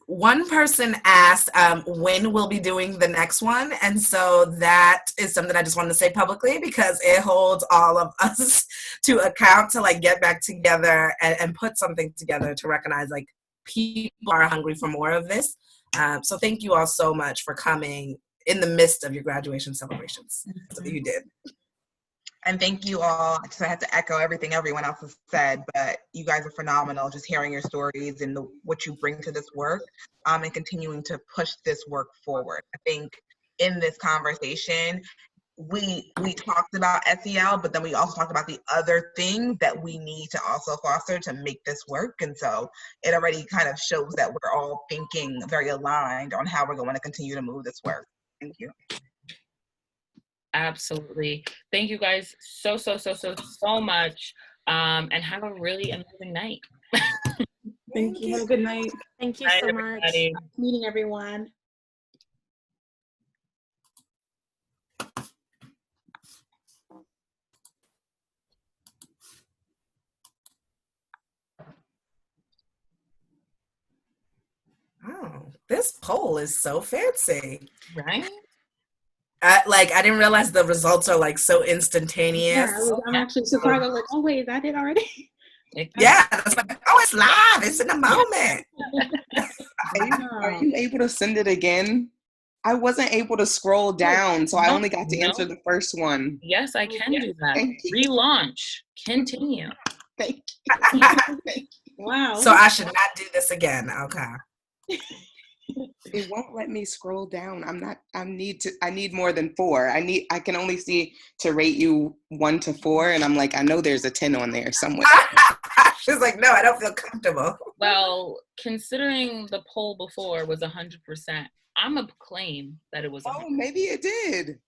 one person asked when we'll be doing the next one. And so that is something I just wanted to say publicly, because it holds all of us to account to like get back together and put something together to recognize like people are hungry for more of this. So thank you all so much for coming in the midst of your graduation celebrations. So you did. And thank you all. I had to echo everything everyone else has said, but you guys are phenomenal. Just hearing your stories and what you bring to this work, and continuing to push this work forward. I think in this conversation, we talked about SEL, but then we also talked about the other things that we need to also foster to make this work. And so it already kind of shows that we're all thinking very aligned on how we're going to continue to move this work. Thank you. Absolutely. Thank you guys so much. And have a really amazing night. Thank you. Have a good night. Thank you so much. Everybody. Meeting everyone. Oh, this poll is so fancy. Right? I didn't realize the results are like so instantaneous. Yeah, I'm actually surprised. I was like, oh wait, is that it already? Yeah, that's like, oh, it's live. It's in the moment. Are you able to send it again? I wasn't able to scroll down, so I only got to answer the first one. Yes, I can do that. Relaunch. Continue. Thank you. Wow. So I should not do this again. Okay. It won't let me scroll down. I need more than 4. I can only see to rate you 1 to 4, and I'm like, I know there's a 10 on there somewhere. She's like, no, I don't feel comfortable. Well, considering the poll before was 100%, I'm a claim that it was 100%. Oh, maybe it did.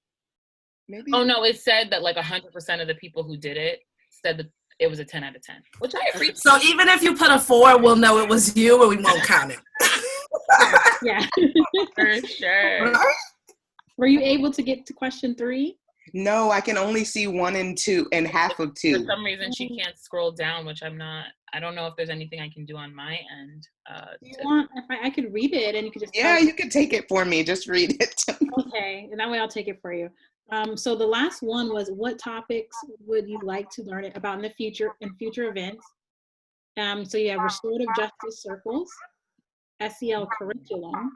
Maybe. Oh no, it said that like 100% of the people who did it said that it was a 10 out of 10, which I appreciate. So even if you put a 4, we'll know it was you, or we won't count it. Yeah. For sure. Were you able to get to question 3? No, I can only see 1 and 2 and half of 2. For some reason, she can't scroll down, which I don't know if there's anything I can do on my end. Do you want, if I could read it and you could just Yeah, you could take it for me. Just read it. Okay, and that way I'll take it for you. So the last one was, what topics would you like to learn about in the future, in future events? So you have restorative justice circles, SEL curriculum,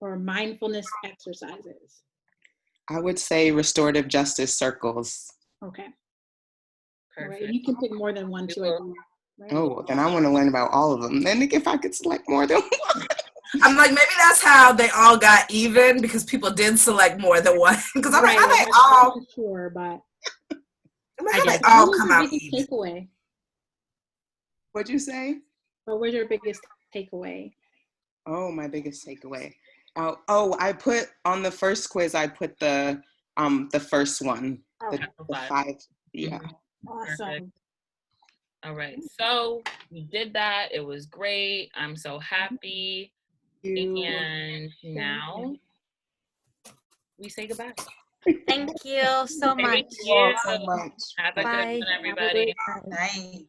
or mindfulness exercises? I would say restorative justice circles. Okay. All right. Perfect. You can pick more than one too, I think. Right? Oh, then I want to learn about all of them. Then if I could select more than one. I'm like, maybe that's how they all got even, because people did select more than one. Because I'm like, Right. how they I'm all, not sure, but I'm like, I how they guess. all what was come your out biggest even? takeaway? What'd you say? What was your biggest takeaway? Oh, my biggest takeaway. Oh, I put on the first quiz. I put the first one, Okay. the 5. Yeah. Awesome. Perfect. All right, so we did that. It was great. I'm so happy. And now we say goodbye. Thank you so much. Thank you. So much. Have a good Bye. one, Have a great everybody. time. Night.